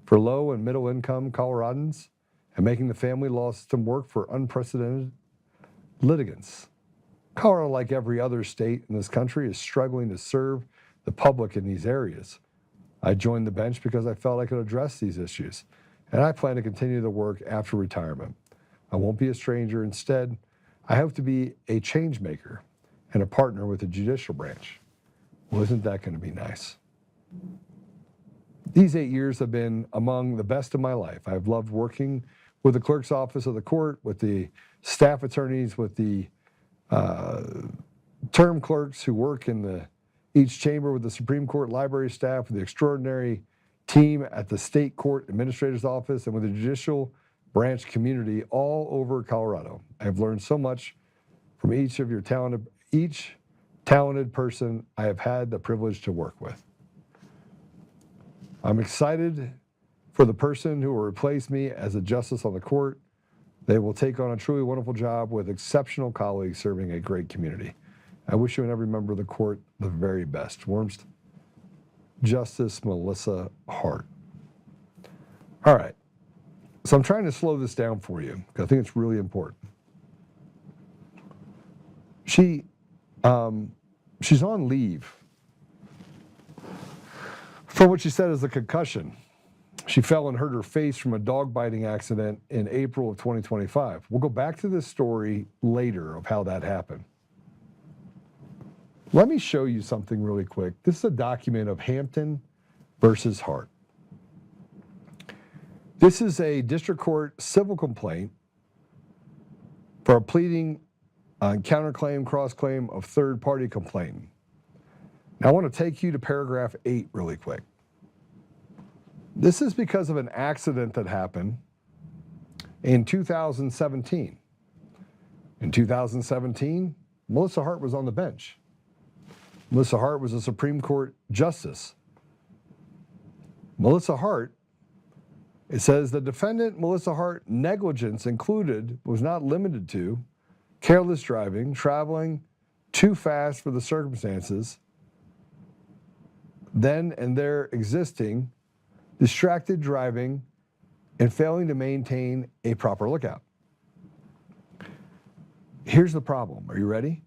for low and middle income Coloradans and making the family law system work for unprecedented litigants. Colorado, like every other state in this country, is struggling to serve the public in these areas. I joined the bench because I felt I could address these issues, and I plan to continue the work after retirement. I won't be a stranger. Instead, I hope to be a change maker and a partner with the judicial branch. Well, isn't that going to be nice? These 8 years have been among the best of my life. I've loved working with the clerk's office of the court, with the staff attorneys, with the term clerks who work in each chamber with the Supreme Court library staff, with the extraordinary team at the State Court Administrator's Office, and with the Judicial branch community all over Colorado. I've learned so much from each talented person I have had the privilege to work with. I'm excited for the person who will replace me as a justice on the court. They will take on a truly wonderful job with exceptional colleagues serving a great community. I wish you and every member of the court the very best. Warmest, Justice Melissa Hart. All right. So I'm trying to slow this down for you because I think it's really important. She's on leave for what she said is a concussion. She fell and hurt her face from a dog biting accident in April of 2025. We'll go back to this story later of how that happened. Let me show you something really quick. This is a document of Hampton versus Hart. This is a district court civil complaint for a pleading on counterclaim, cross-claim of third-party complaint. Now I want to take you to paragraph 8 really quick. This is because of an accident that happened in 2017. In 2017, Melissa Hart was on the bench. Melissa Hart was a Supreme Court justice. Melissa Hart, it says the defendant Melissa Hart negligence included, was not limited to, careless driving, traveling too fast for the circumstances, then and there existing, distracted driving, and failing to maintain a proper lookout. Here's the problem. Are you ready?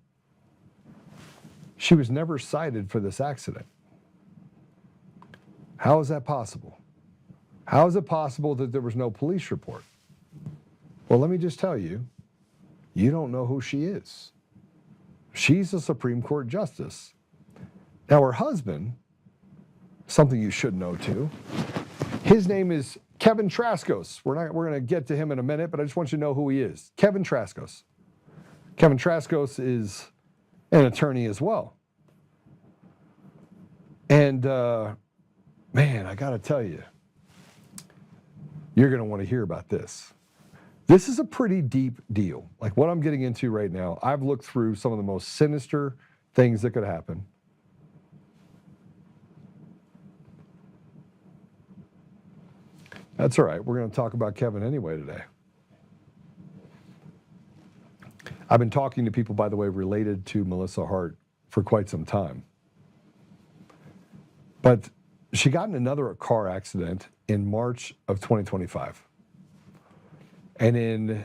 She was never cited for this accident. How is that possible? How is it possible that there was no police report? Well, let me just tell you, you don't know who she is. She's a Supreme Court justice. Now, her husband, something you should know too, his name is Kevin Traskos. We're going to get to him in a minute, but I just want you to know who he is. Kevin Traskos. Kevin Traskos is an attorney as well. And man, I got to tell you, you're going to want to hear about this. This is a pretty deep deal. Like what I'm getting into right now, I've looked through some of the most sinister things that could happen. That's all right. We're going to talk about Kevin anyway today. I've been talking to people, by the way, related to Melissa Hart for quite some time. But she got in another car accident in March of 2025. And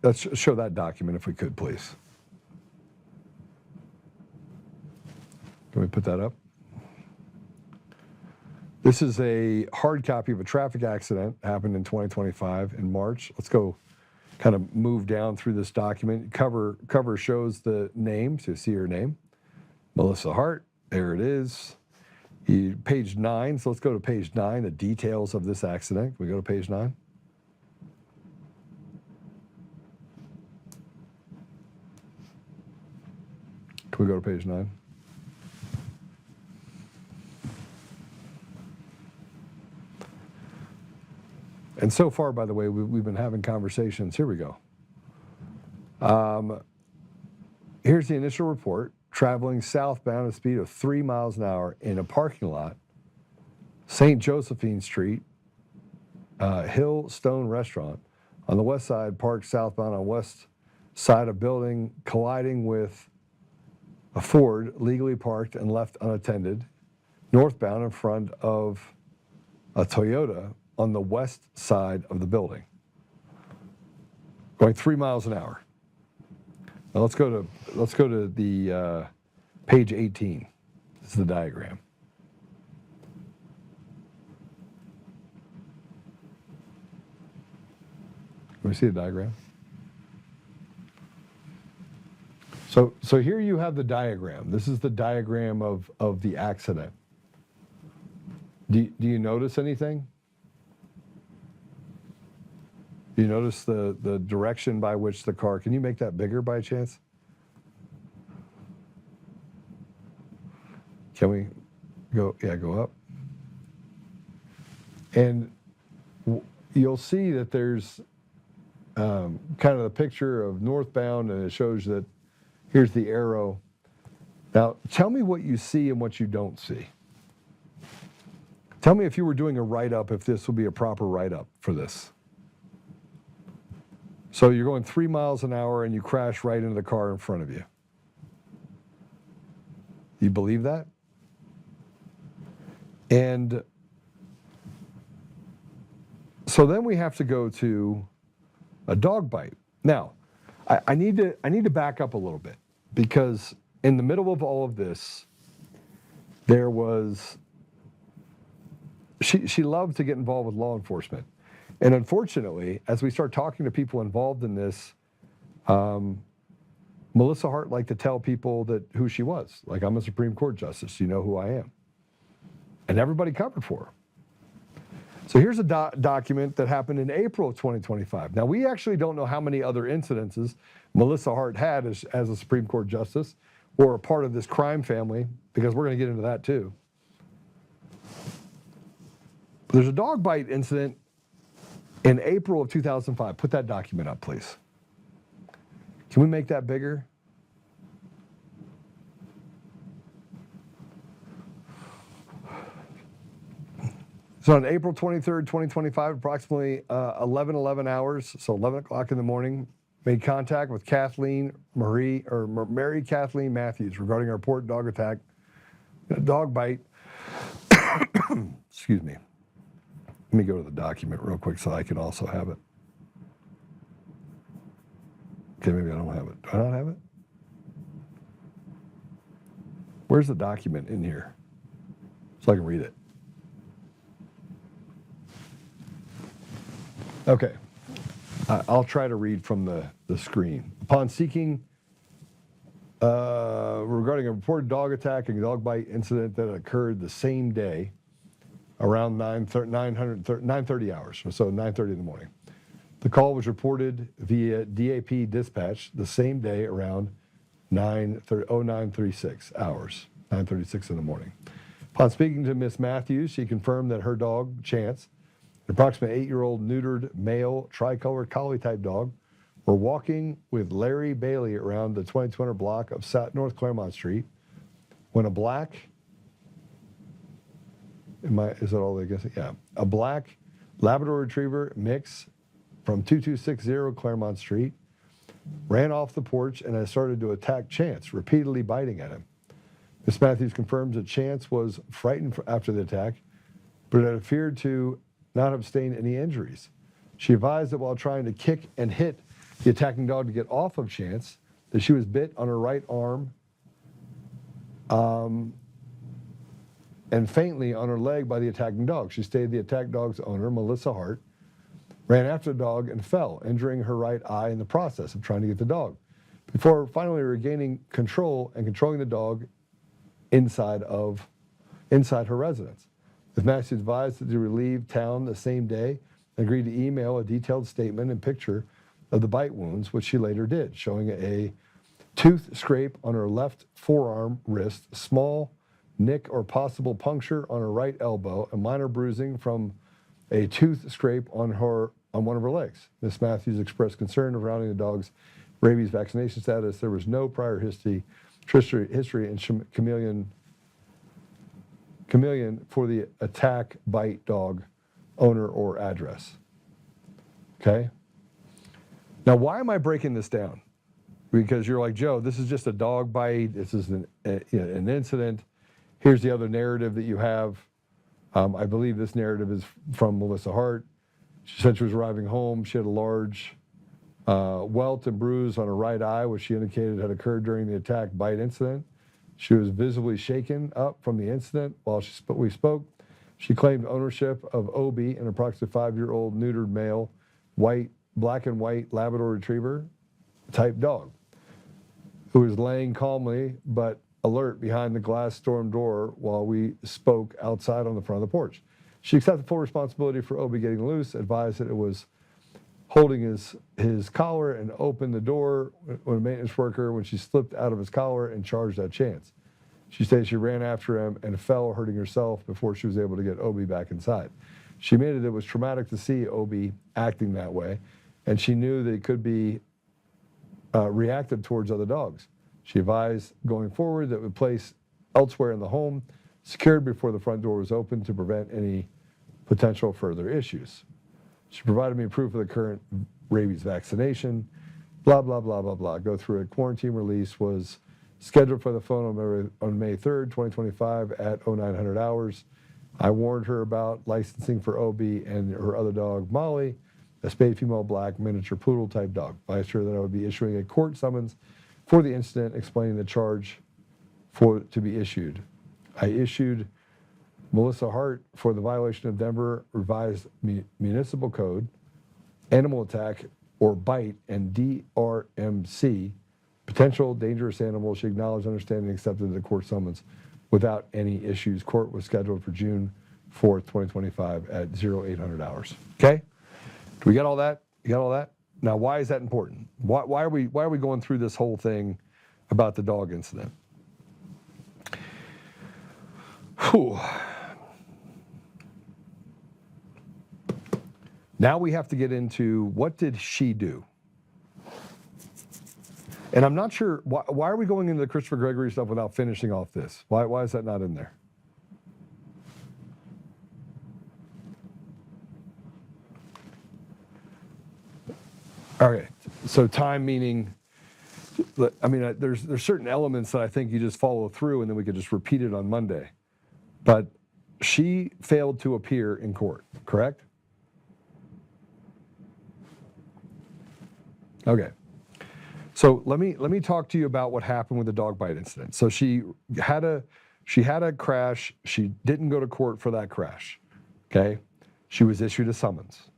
let's show that document if we could, please. Can we put that up? This is a hard copy of a traffic accident happened in 2025 in March. Let's go kind of move down through this document. Cover shows the name, so you see her name. Melissa Hart, there it is. Page 9, so let's go to page 9, the details of this accident. Can we go to page 9? Can we go to page 9? And so far, by the way, we've been having conversations. Here we go. Here's the initial report. Traveling southbound at a speed of 3 miles an hour in a parking lot, St. Josephine Street, Hill Stone Restaurant. On the west side, parked southbound on west side of building, colliding with a Ford, legally parked and left unattended, northbound in front of a Toyota on the west side of the building, going 3 miles an hour. Now let's go to the page 18. This is the diagram. Can we see the diagram? So here you have the diagram. This is the diagram of the accident. Do you notice anything? Do you notice the direction by which the car, can you make that bigger by chance? Can we go? Yeah, go up. And you'll see that there's kind of the picture of northbound, and it shows that here's the arrow. Now, tell me what you see and what you don't see. Tell me if you were doing a write-up, if this would be a proper write-up for this. So you're going 3 miles an hour and you crash right into the car in front of you. You believe that? And so then we have to go to a dog bite. Now, I need to back up a little bit, because in the middle of all of this, there was, she loved to get involved with law enforcement. And unfortunately, as we start talking to people involved in this, Melissa Hart liked to tell people that who she was. Like, I'm a Supreme Court justice, you know who I am. And everybody covered for her. So here's a document that happened in April of 2025. Now, we actually don't know how many other incidences Melissa Hart had as a Supreme Court justice or a part of this crime family, because we're going to get into that too. There's a dog bite incident in April of 2005. Put that document up, please. Can we make that bigger? So on April 23rd, 2025, approximately 11 hours, so 11 o'clock in the morning, made contact with Mary Kathleen Matthews regarding a report dog attack, a dog bite. Excuse me. Let me go to the document real quick so I can also have it. Okay, maybe I don't have it. Do I not have it? Where's the document in here? So I can read it. Okay. I'll try to read from the screen. Upon seeking regarding a reported dog attack and dog bite incident that occurred the same day around 9:30 hours, so 9:30 in the morning. The call was reported via DAP dispatch the same day around 09:36 hours, 9:36 in the morning. Upon speaking to Miss Matthews, she confirmed that her dog, Chance, an approximately 8-year-old neutered male tricolor collie type dog, were walking with Larry Bailey around the 2200 block of North Claremont Street when a black, is that all they guess? Yeah. A black Labrador Retriever mix from 2260 Claremont Street ran off the porch and has started to attack Chance, repeatedly biting at him. Ms. Matthews confirms that Chance was frightened after the attack, but it appeared to not have sustained any injuries. She advised that while trying to kick and hit the attacking dog to get off of Chance, that she was bit on her right arm and faintly on her leg by the attacking dog. She stated the attacked dog's owner, Melissa Hart, ran after the dog and fell, injuring her right eye in the process of trying to get the dog, before finally regaining control and controlling the dog inside her residence. Ms. Matthews advised that they would leave town the same day and agreed to email a detailed statement and picture of the bite wounds, which she later did, showing a tooth scrape on her left forearm wrist, small nick or possible puncture on her right elbow, and minor bruising from a tooth scrape on one of her legs. Ms. Matthews expressed concern surrounding the dog's rabies vaccination status. There was no prior history in Chameleon for the attack bite dog owner or address. Okay? Now, why am I breaking this down? Because you're like, Joe, this is just a dog bite. This is an incident. Here's the other narrative that you have. I believe this narrative is from Melissa Hart. She said she was arriving home. She had a large welt and bruise on her right eye, which she indicated had occurred during the attack bite incident. She was visibly shaken up from the incident while we spoke. She claimed ownership of Obi, an approximately 5-year-old neutered male, black and white Labrador Retriever type dog, who was laying calmly but alert behind the glass storm door while we spoke outside on the front of the porch. She accepted full responsibility for Obi getting loose, advised that it was holding his collar and opened the door when a maintenance worker, when she slipped out of his collar and charged at Chance. She stated she ran after him and fell, hurting herself before she was able to get Obi back inside. She admitted it was traumatic to see Obi acting that way, and she knew that it could be reactive towards other dogs. She advised going forward that it would place elsewhere in the home, secured before the front door was opened to prevent any potential further issues. She provided me proof of the current rabies vaccination, blah, blah, blah, blah, blah. Go through it. Quarantine release was scheduled for the phone on May 3rd, 2025 at 0900 hours. I warned her about licensing for Obi and her other dog, Molly, a spayed female black miniature poodle type dog. I advised her that I would be issuing a court summons for the incident, explaining the charge to be issued. I issued Melissa Hart for the violation of Denver Revised Municipal Code, animal attack or bite, and DRMC, potential dangerous animal. She acknowledged, understanding, and accepted the court summons without any issues. Court was scheduled for June 4th, 2025 at 0800 hours. Okay? Do we get all that? You got all that? Now, why is that important? Why are we going through this whole thing about the dog incident? Whew. Now we have to get into what did she do? And I'm not sure, why are we going into the Christopher Gregory stuff without finishing off this? Why is that not in there? All right, so time meaning, I mean, there's certain elements that I think you just follow through and then we could just repeat it on Monday. But she failed to appear in court, correct? Okay. So let me talk to you about what happened with the dog bite incident. So she had a crash. She didn't go to court for that crash. Okay? She was issued a summons.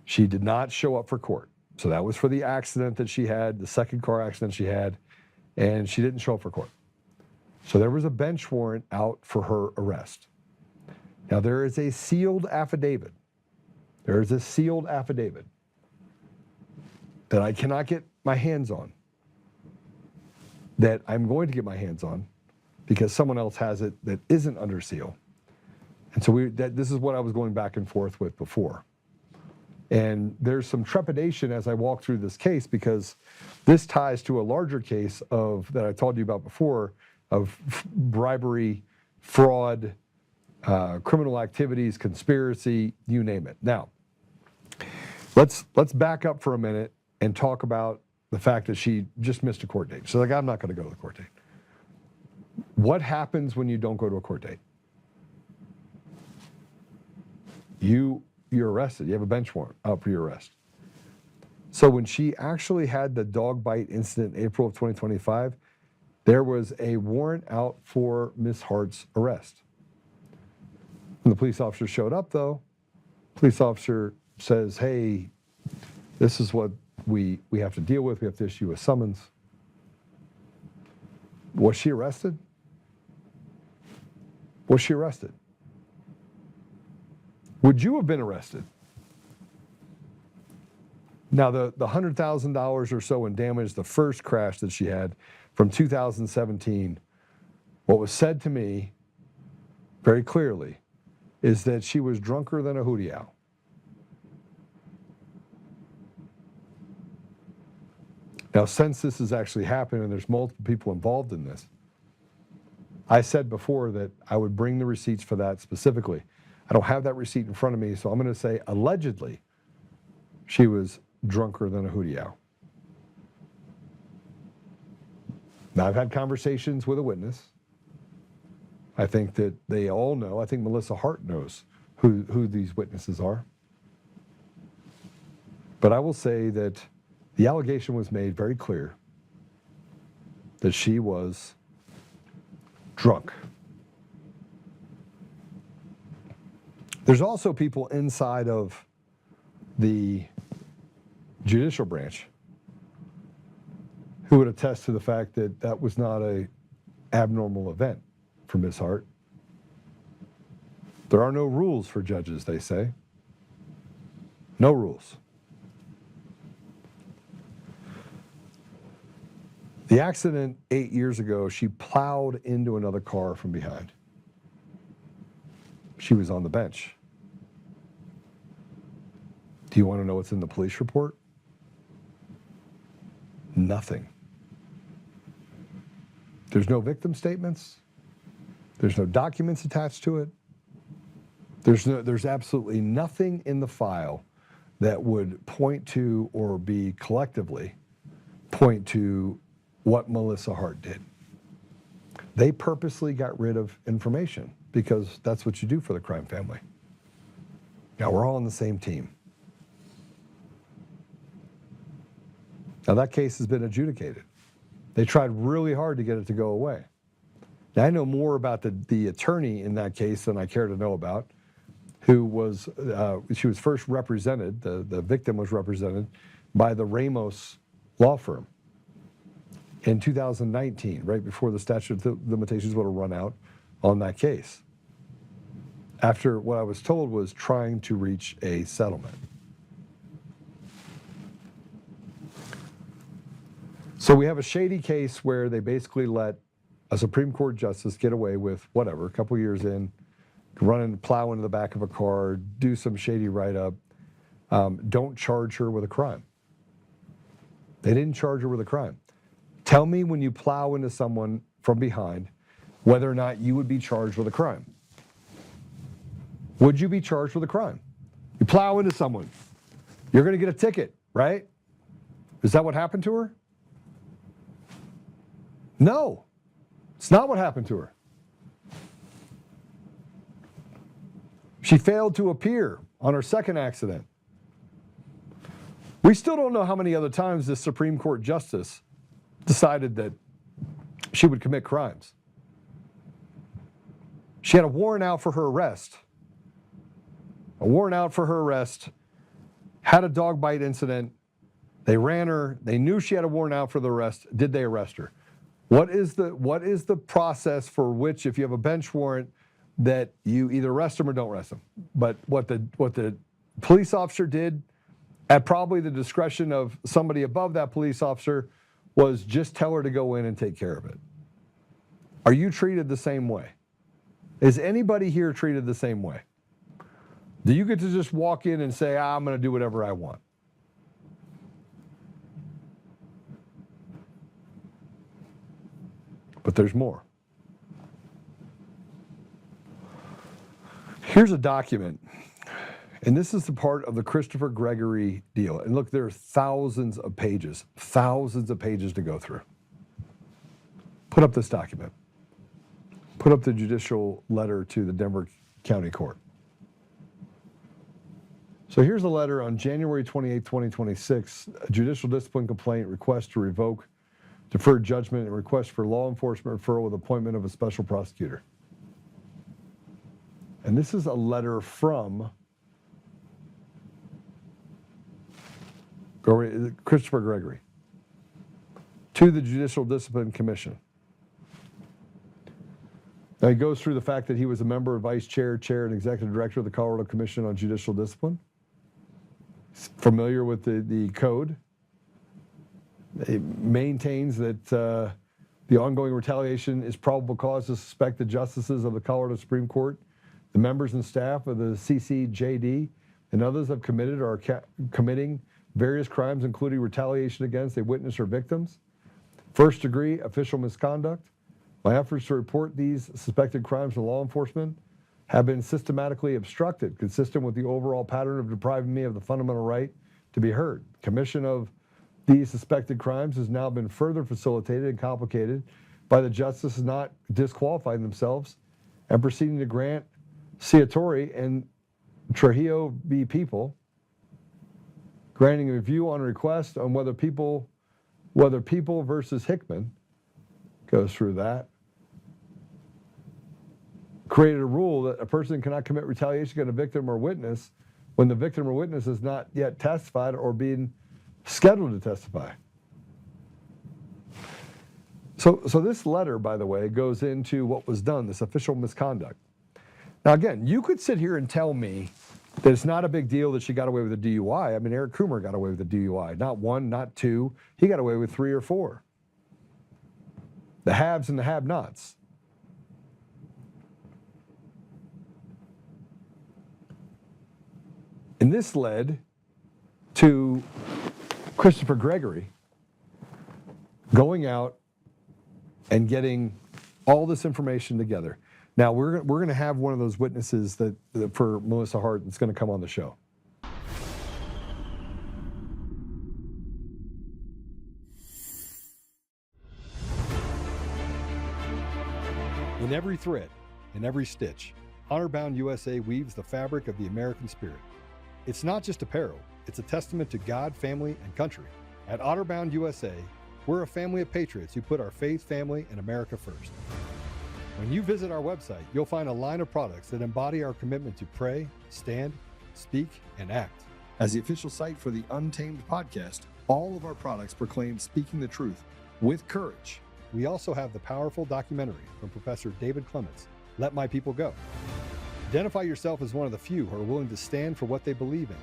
She did not show up for court. So that was for the accident that she had, the second car accident she had, and she didn't show up for court. So there was a bench warrant out for her arrest. Now there is a sealed affidavit. There is a sealed affidavit that I cannot get my hands on, that I'm going to get my hands on because someone else has it that isn't under seal. And so this is what I was going back and forth with before. And there's some trepidation as I walk through this case because this ties to a larger case that I told you about before of bribery, fraud, criminal activities, conspiracy, you name it. Now, let's back up for a minute and talk about the fact that she just missed a court date. She's like, I'm not going to go to the court date. What happens when you don't go to a court date? You're arrested. You have a bench warrant out for your arrest. So when she actually had the dog bite incident in April of 2025, there was a warrant out for Miss Hart's arrest. When the police officer showed up, though, police officer says, hey, this is what we have to deal with. We have to issue a summons. Was she arrested? Was she arrested? Would you have been arrested? Now, the $100,000 or so in damage, the first crash that she had from 2017, what was said to me very clearly is that she was drunker than a hootie owl. Now, since this has actually happened and there's multiple people involved in this, I said before that I would bring the receipts for that specifically. I don't have that receipt in front of me, so I'm going to say allegedly she was drunker than a hootie owl. Now, I've had conversations with a witness. I think that they all know. I think Melissa Hart knows who these witnesses are. But I will say that the allegation was made very clear that she was drunk. There's also people inside of the judicial branch who would attest to the fact that that was not an abnormal event for Ms. Hart. There are no rules for judges, they say. No rules. The accident 8 years ago, she plowed into another car from behind. She was on the bench. Do you want to know what's in the police report? Nothing. There's no victim statements. There's no documents attached to it. There's absolutely nothing in the file that would point to or be collectively point to what Melissa Hart did. They purposely got rid of information because that's what you do for the crime family. Now we're all on the same team. Now that case has been adjudicated. They tried really hard to get it to go away. Now I know more about the attorney in that case than I care to know about, who was, she was first represented, the victim was represented by the Ramos law firm in 2019, right before the statute of limitations would have run out on that case. After what I was told was trying to reach a settlement. So we have a shady case where they basically let a Supreme Court justice get away with whatever, a couple years in, run and plow into the back of a car, do some shady write-up, don't charge her with a crime. They didn't charge her with a crime. Tell me when you plow into someone from behind whether or not you would be charged with a crime. Would you be charged with a crime? You plow into someone, you're going to get a ticket, right? Is that what happened to her? No, it's not what happened to her. She failed to appear on her second accident. We still don't know how many other times this Supreme Court justice decided that she would commit crimes. She had a warrant out for her arrest. A warrant out for her arrest, had a dog bite incident. They ran her. They knew she had a warrant out for the arrest. Did they arrest her? What is the process for which, if you have a bench warrant, that you either arrest them or don't arrest them? But what the police officer did, at probably the discretion of somebody above that police officer, was just tell her to go in and take care of it. Are you treated the same way? Is anybody here treated the same way? Do you get to just walk in and say, I'm going to do whatever I want? But there's more. Here's a document, and this is the part of the Christopher Gregory deal. And look, there are thousands of pages to go through. Put up this document. Put up the judicial letter to the Denver County Court. So here's a letter on January 28, 2026, a judicial discipline complaint, request to revoke deferred judgment, and request for law enforcement referral with appointment of a special prosecutor. And this is a letter from Christopher Gregory to the Judicial Discipline Commission. Now he goes through the fact that he was a member, vice chair, and executive director of the Colorado Commission on Judicial Discipline. He's familiar with the code. He maintains that the ongoing retaliation is probable cause to suspect the justices of the Colorado Supreme Court, the members and staff of the CCJD, and others have committed or are committing various crimes, including retaliation against a witness or victims, first-degree official misconduct. My efforts to report these suspected crimes to law enforcement have been systematically obstructed, consistent with the overall pattern of depriving me of the fundamental right to be heard. Commission of these suspected crimes has now been further facilitated and complicated by the justices not disqualifying themselves and proceeding to grant Ciatori and Trujillo v. People, granting a review on request on whether People versus Hickman, goes through that, created a rule that a person cannot commit retaliation against a victim or witness when the victim or witness is not yet testified or being scheduled to testify. So this letter, by the way, goes into what was done, this official misconduct. Now again, you could sit here and tell me that it's not a big deal that she got away with a DUI. I mean, Eric Coomer got away with a DUI. Not one, not two. He got away with 3 or 4. the haves and the have-nots. And this led to Christopher Gregory going out and getting all this information together. Now, we're going to have one of those witnesses that for Melissa Hart that's going to come on the show. In every thread, in every stitch, Honor-Bound USA weaves the fabric of the American spirit. It's not just apparel, it's a testament to God, family, and country. At Honor-Bound USA, we're a family of patriots who put our faith, family, and America first. When you visit our website, you'll find a line of products that embody our commitment to pray, stand, speak, and act. As the official site for the Untamed podcast, all of our products proclaim speaking the truth with courage. We also have the powerful documentary from Professor David Clements, Let My People Go. Identify yourself as one of the few who are willing to stand for what they believe in.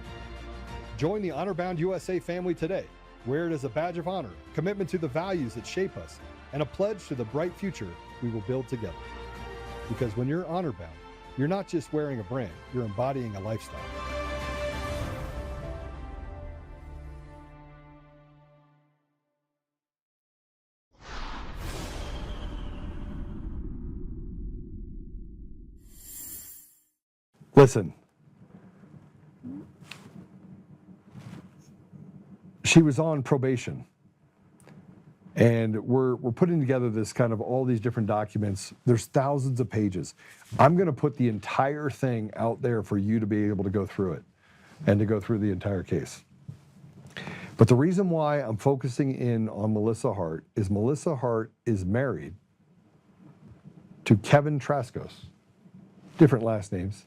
Join the Honor-Bound USA family today. Wear it as a badge of honor, commitment to the values that shape us, and a pledge to the bright future we will build together. Because when you're honor-bound, you're not just wearing a brand, you're embodying a lifestyle. Listen, she was on probation, and we're putting together this kind of all these different documents. There's thousands of pages. I'm going to put the entire thing out there for you to be able to go through it and to go through the entire case. But the reason why I'm focusing in on Melissa Hart is married to Kevin Trascos, different last names.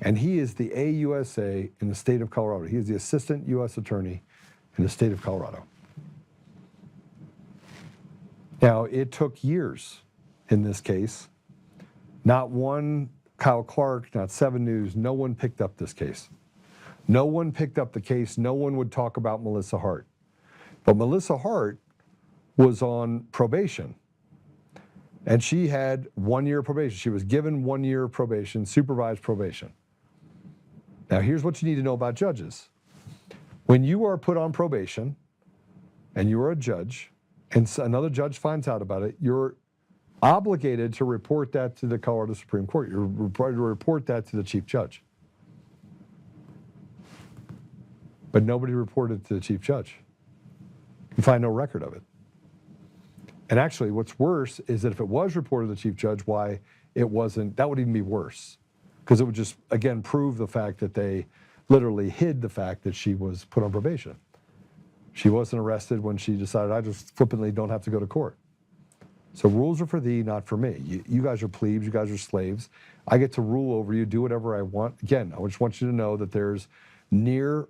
And he is the AUSA in the state of Colorado. He is the assistant U.S. attorney in the state of Colorado. Now, it took years in this case. Not one Kyle Clark, not 7 News, no one picked up this case. No one picked up the case. No one would talk about Melissa Hart. But Melissa Hart was on probation. And she had 1 year probation. She was given 1 year probation, supervised probation. Now, here's what you need to know about judges. When you are put on probation and you are a judge and another judge finds out about it, you're obligated to report that to the Colorado Supreme Court. You're required to report that to the chief judge. But nobody reported to the chief judge. You find no record of it. And actually, what's worse is that if it was reported to the chief judge, why it wasn't, that would even be worse. Because it would just, again, prove the fact that they literally hid the fact that she was put on probation. She wasn't arrested when she decided, I just flippantly don't have to go to court. So rules are for thee, not for me. You guys are plebes, you guys are slaves. I get to rule over you, do whatever I want. Again, I just want you to know that there's near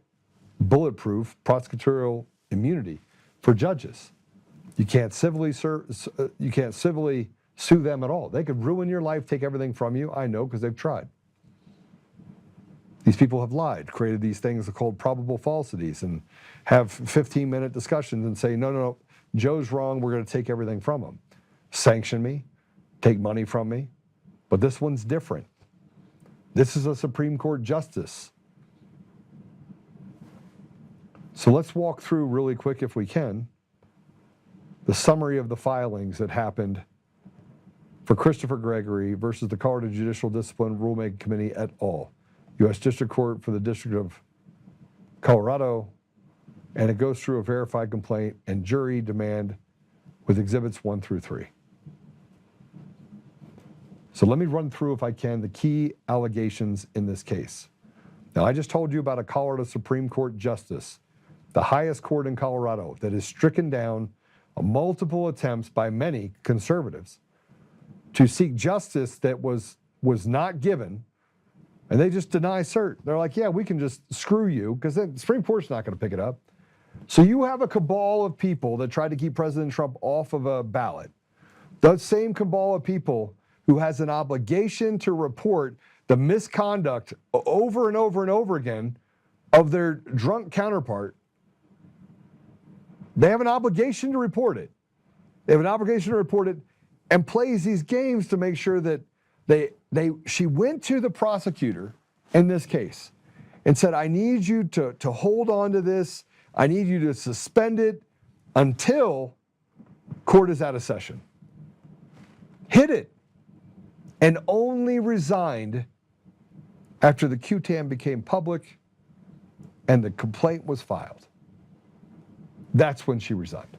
bulletproof prosecutorial immunity for judges. You can't civilly sue them at all. They could ruin your life, take everything from you. I know, because they've tried. These people have lied, created these things called probable falsities, and have 15-minute discussions and say, no, Joe's wrong, we're going to take everything from him. Sanction me, take money from me. But this one's different. This is a Supreme Court justice. So let's walk through really quick, if we can, the summary of the filings that happened for Christopher Gregory versus the Colorado Judicial Discipline Rulemaking Committee et al., U.S. District Court for the District of Colorado, and it goes through a verified complaint and jury demand with exhibits 1 through 3. So let me run through, if I can, the key allegations in this case. Now, I just told you about a Colorado Supreme Court justice, the highest court in Colorado, that has stricken down multiple attempts by many conservatives to seek justice that was not given, and they just deny cert. They're like, yeah, we can just screw you, because the Supreme Court's not going to pick it up. So you have a cabal of people that tried to keep President Trump off of a ballot. The same cabal of people who has an obligation to report the misconduct over and over and over again of their drunk counterpart. They have an obligation to report it. They have an obligation to report it, and plays these games to make sure that she went to the prosecutor in this case and said, I need you to hold on to this. I need you to suspend it until court is out of session. Hid it. And only resigned after the QTAM became public and the complaint was filed. That's when she resigned.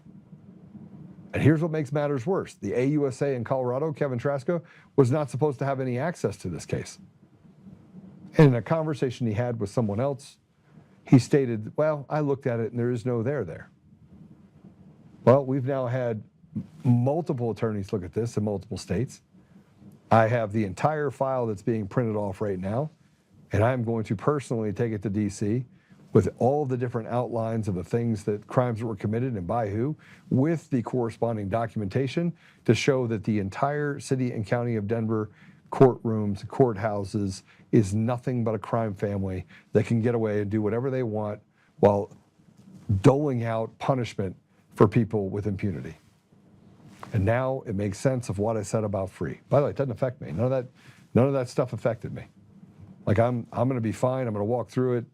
And here's what makes matters worse. The AUSA in Colorado, Kevin Trasco, was not supposed to have any access to this case. And in a conversation he had with someone else, he stated, well, I looked at it and there is no there. Well, we've now had multiple attorneys look at this in multiple states. I have the entire file that's being printed off right now, and I'm going to personally take it to DC with all the different outlines of the things that crimes that were committed and by who, with the corresponding documentation to show that the entire city and county of Denver courtrooms, courthouses is nothing but a crime family that can get away and do whatever they want while doling out punishment for people with impunity. And now it makes sense of what I said about free. By the way, it doesn't affect me. None of that stuff affected me. Like I'm going to be fine. I'm going to walk through it.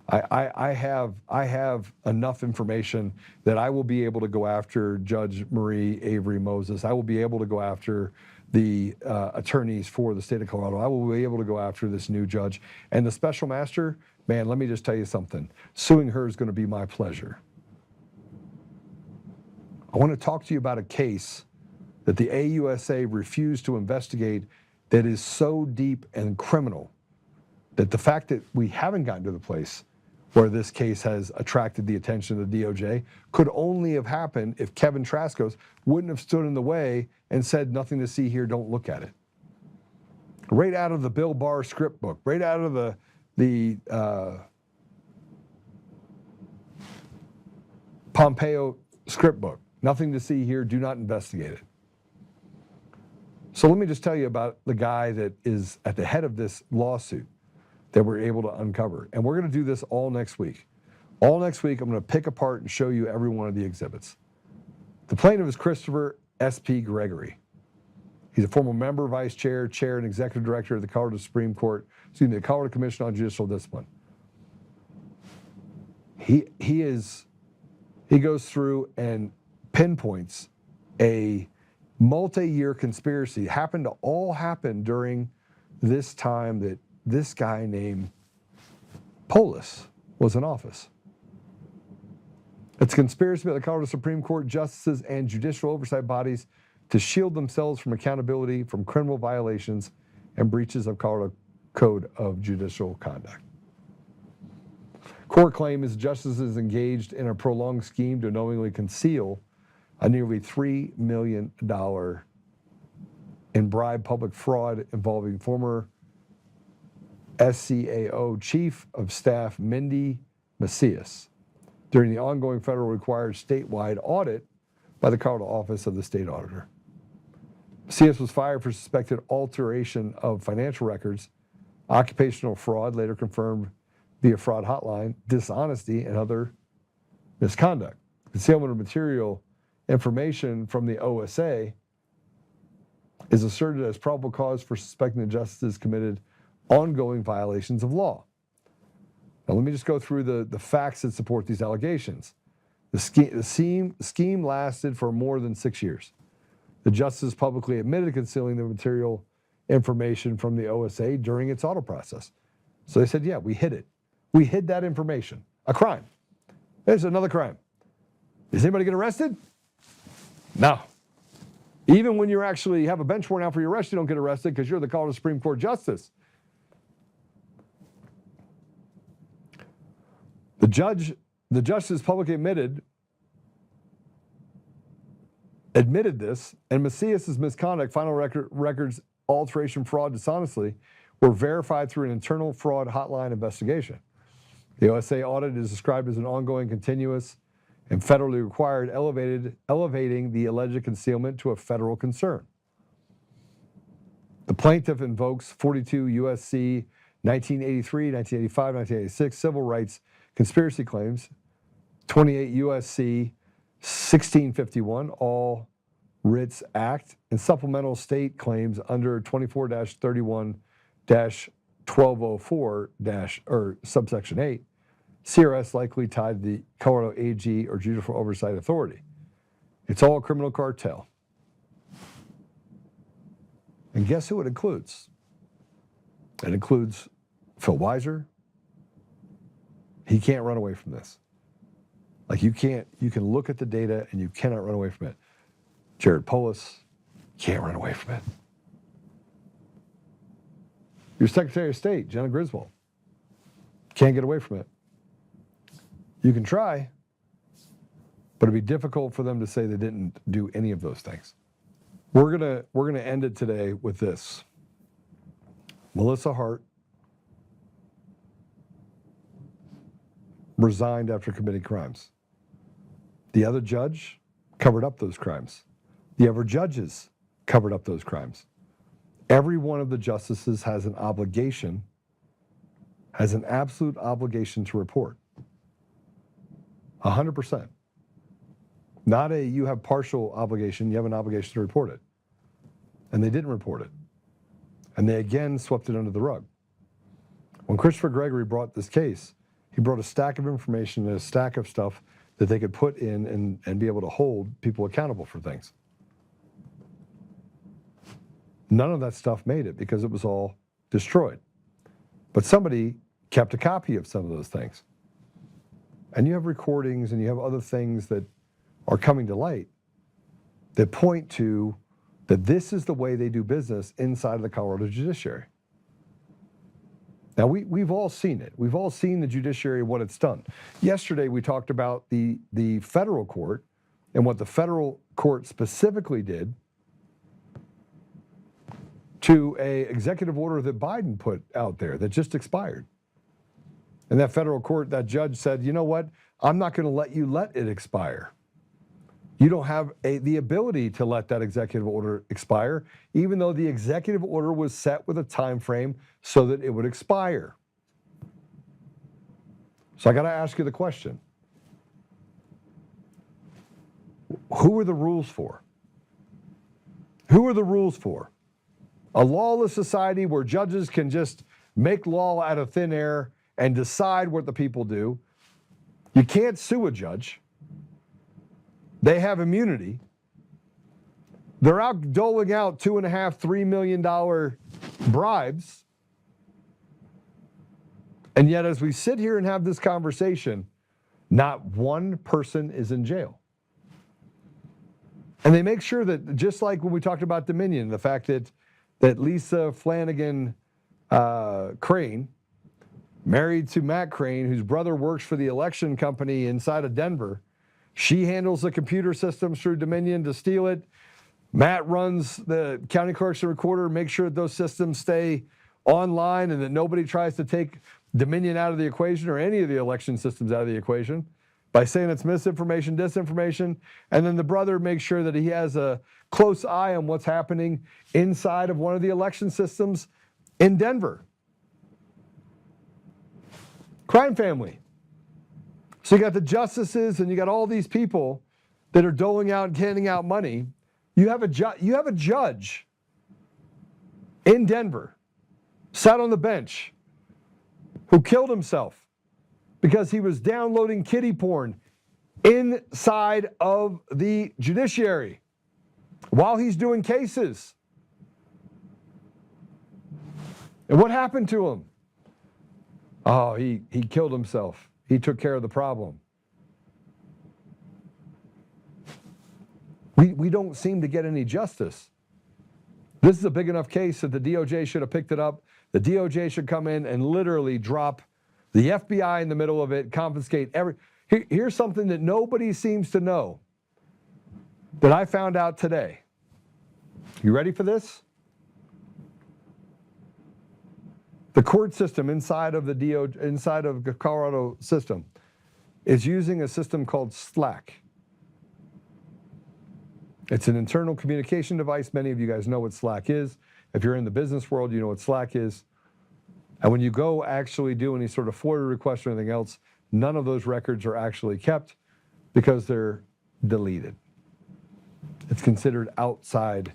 I have enough information that I will be able to go after Judge Marie Avery Moses. I will be able to go after the attorneys for the state of Colorado. I will be able to go after this new judge. And the special master, man, let me just tell you something. Suing her is going to be my pleasure. I want to talk to you about a case that the AUSA refused to investigate that is so deep and criminal that the fact that we haven't gotten to the place where this case has attracted the attention of the DOJ could only have happened if Kevin Trasco wouldn't have stood in the way and said, nothing to see here, don't look at it. Right out of the Bill Barr script book, right out of the Pompeo script book. Nothing to see here, do not investigate it. So let me just tell you about the guy that is at the head of this lawsuit that we're able to uncover. And we're going to do this all next week. All next week, I'm going to pick apart and show you every one of the exhibits. The plaintiff is Christopher S.P. Gregory. He's a former member, vice chair, chair, and executive director of the Colorado Supreme Court, the Colorado Commission on Judicial Discipline. He goes through and pinpoints a multi-year conspiracy happened to all happen during this time that this guy named Polis was in office. It's a conspiracy by the Colorado Supreme Court justices and judicial oversight bodies to shield themselves from accountability from criminal violations and breaches of Colorado Code of Judicial Conduct. Court claim is justices engaged in a prolonged scheme to knowingly conceal a nearly $3 million in bribe public fraud involving former SCAO Chief of Staff Mindy Masias during the ongoing federal required statewide audit by the Colorado Office of the State Auditor. Masias was fired for suspected alteration of financial records, occupational fraud, later confirmed via fraud hotline, dishonesty, and other misconduct. Concealment of material information from the OSA is asserted as probable cause for suspecting the justices committed ongoing violations of law. Now let me just go through the facts that support these allegations. The scheme lasted for more than 6 years. The justices publicly admitted concealing the material information from the OSA during its audit process. So they said, yeah, we hid it. We hid that information. A crime. There's another crime. Is anybody get arrested? No. Even when you actually have a bench warrant out for your arrest, you don't get arrested because you're the Colorado Supreme Court justice. The justice publicly admitted this, and Masias' misconduct, final records, alteration, fraud, dishonestly, were verified through an internal fraud hotline investigation. The OSA audit is described as an ongoing, continuous, and federally required, elevating the alleged concealment to a federal concern. The plaintiff invokes 42 U.S.C. 1983, 1985, 1986 civil rights conspiracy claims, 28 U.S.C. 1651, all Writs Act and supplemental state claims under 24-31-1204- or subsection 8, CRS likely tied to the Colorado AG or Judicial Oversight Authority. It's all a criminal cartel. And guess who it includes? It includes Phil Weiser. He can't run away from this. Like you can look at the data and you cannot run away from it. Jared Polis, can't run away from it. Your Secretary of State, Jenna Griswold, can't get away from it. You can try, but it'd be difficult for them to say they didn't do any of those things. We're gonna end it today with this. Melissa Hart resigned after committing crimes. The other judge covered up those crimes. The other judges covered up those crimes. Every one of the justices has an obligation, has an absolute obligation to report. 100%. Not a you have partial obligation, you have an obligation to report it. And they didn't report it. And they again swept it under the rug. When Christopher Gregory brought this case, he brought a stack of information and a stack of stuff that they could put in and be able to hold people accountable for things. None of that stuff made it because it was all destroyed. But somebody kept a copy of some of those things. And you have recordings and you have other things that are coming to light that point to that this is the way they do business inside of the Colorado judiciary. Now, we've all seen it. We've all seen the judiciary, what it's done. Yesterday, we talked about the federal court and what the federal court specifically did to a executive order that Biden put out there that just expired. And that federal court, that judge said, you know what? I'm not going to let you let it expire. You don't have the ability to let that executive order expire, even though the executive order was set with a time frame so that it would expire. So I got to ask you the question. Who are the rules for? Who are the rules for? A lawless society where judges can just make law out of thin air and decide what the people do. You can't sue a judge. They have immunity. They're out doling out $2.5–3 million bribes. And yet, as we sit here and have this conversation, not one person is in jail. And they make sure that, just like when we talked about Dominion, the fact that Lisa Flanagan Crane, married to Mack Crane, whose brother works for the election company inside of Denver, she handles the computer systems through Dominion to steal it. Matt runs the county clerk's recorder, makes sure that those systems stay online and that nobody tries to take Dominion out of the equation or any of the election systems out of the equation by saying it's misinformation, disinformation. And then the brother makes sure that he has a close eye on what's happening inside of one of the election systems in Denver. Crime family. So you got the justices and you got all these people that are doling out and handing out money. You have a judge in Denver, sat on the bench, who killed himself because he was downloading kiddie porn inside of the judiciary while he's doing cases. And what happened to him? Oh, he killed himself. He took care of the problem. We don't seem to get any justice. This is a big enough case that the DOJ should have picked it up. The DOJ should come in and literally drop the FBI in the middle of it, confiscate Here's something that nobody seems to know that I found out today. You ready for this? The court system inside of the Colorado system is using a system called Slack. It's an internal communication device. Many of you guys know what Slack is. If you're in the business world, you know what Slack is. And when you go actually do any sort of FOIA request or anything else, none of those records are actually kept because they're deleted. It's considered outside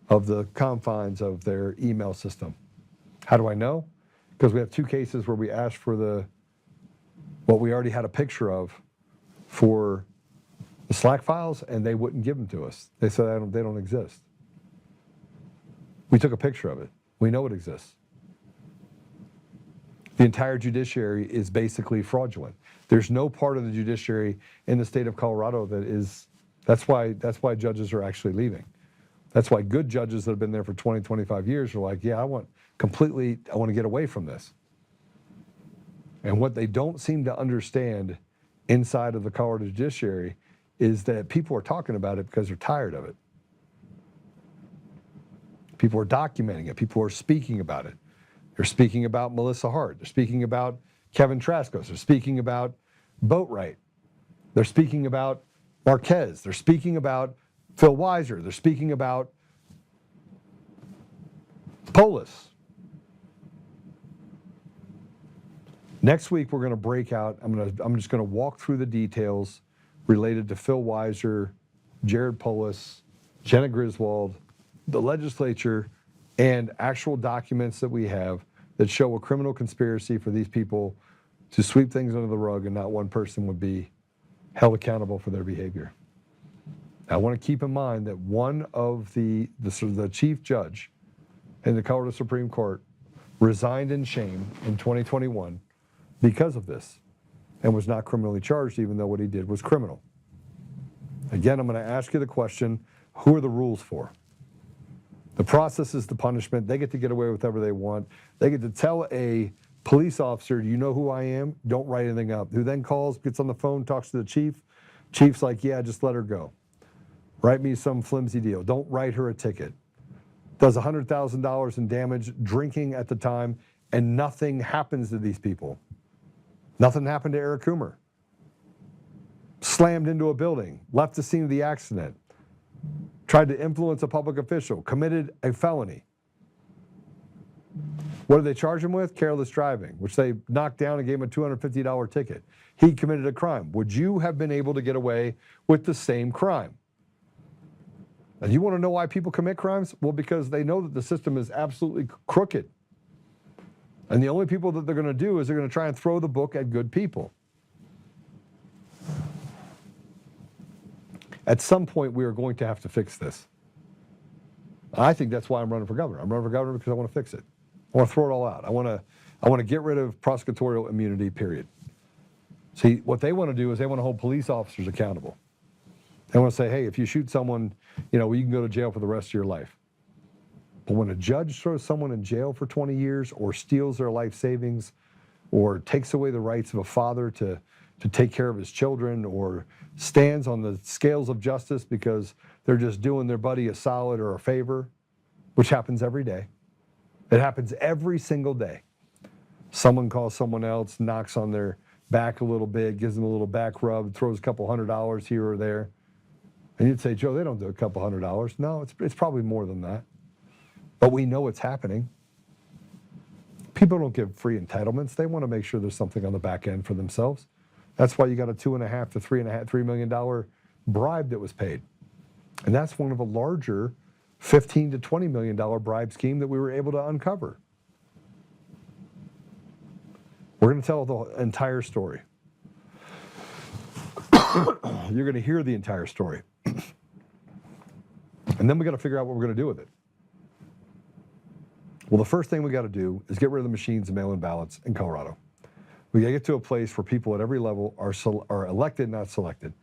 of the confines of their email system. How do I know? Because we have 2 cases where we asked for what we already had a picture of for the Slack files, and they wouldn't give them to us. They said they don't exist. We took a picture of it. We know it exists. The entire judiciary is basically fraudulent. There's no part of the judiciary in the state of Colorado that is, that's why judges are actually leaving. That's why good judges that have been there for 20, 25 years are like, yeah, I want to get away from this. And what they don't seem to understand inside of the Colorado judiciary is that people are talking about it because they're tired of it. People are documenting it. People are speaking about it. They're speaking about Melissa Hart. They're speaking about Kevin Traskos. They're speaking about Boatright. They're speaking about Márquez. They're speaking about Phil Weiser. They're speaking about Polis. Next week, we're going to break out. I'm just going to walk through the details related to Phil Weiser, Jared Polis, Jenna Griswold, the legislature, and actual documents that we have that show a criminal conspiracy for these people to sweep things under the rug, and not one person would be held accountable for their behavior. I want to keep in mind that one of the chief judge in the Colorado Supreme Court resigned in shame in 2021 because of this, and was not criminally charged, even though what he did was criminal. Again, I'm going to ask you the question, who are the rules for? The process is the punishment. They get to get away with whatever they want. They get to tell a police officer, do you know who I am? Don't write anything up. Who then calls, gets on the phone, talks to the chief. Chief's like, yeah, just let her go. Write me some flimsy deal. Don't write her a ticket. Does $100,000 in damage, drinking at the time, and nothing happens to these people. Nothing happened to Eric Coomer. Slammed into a building, left the scene of the accident, tried to influence a public official, committed a felony. What did they charge him with? Careless driving, which they knocked down and gave him a $250 ticket. He committed a crime. Would you have been able to get away with the same crime? And you want to know why people commit crimes? Well, because they know that the system is absolutely crooked. And the only people that they're going to do is they're going to try and throw the book at good people. At some point, we are going to have to fix this. I think that's why I'm running for governor. I'm running for governor because I want to fix it. I want to throw it all out. I want to get rid of prosecutorial immunity, period. See, what they want to do is they want to hold police officers accountable. They want to say, hey, if you shoot someone, you can go to jail for the rest of your life. But when a judge throws someone in jail for 20 years or steals their life savings or takes away the rights of a father to take care of his children or stands on the scales of justice because they're just doing their buddy a solid or a favor, which happens every day. It happens every single day. Someone calls someone else, knocks on their back a little bit, gives them a little back rub, throws a couple $100 here or there. And you'd say, Joe, they don't do a couple $100. No, it's probably more than that. But we know it's happening. People don't give free entitlements. They want to make sure there's something on the back end for themselves. That's why you got a $2.5 to $3 million bribe that was paid. And that's one of a larger $15 to $20 million bribe scheme that we were able to uncover. We're going to tell the entire story. You're going to hear the entire story. And then we got to figure out what we're going to do with it. Well, the first thing we got to do is get rid of the machines and mail-in ballots in Colorado. We got to get to a place where people at every level are elected, not selected.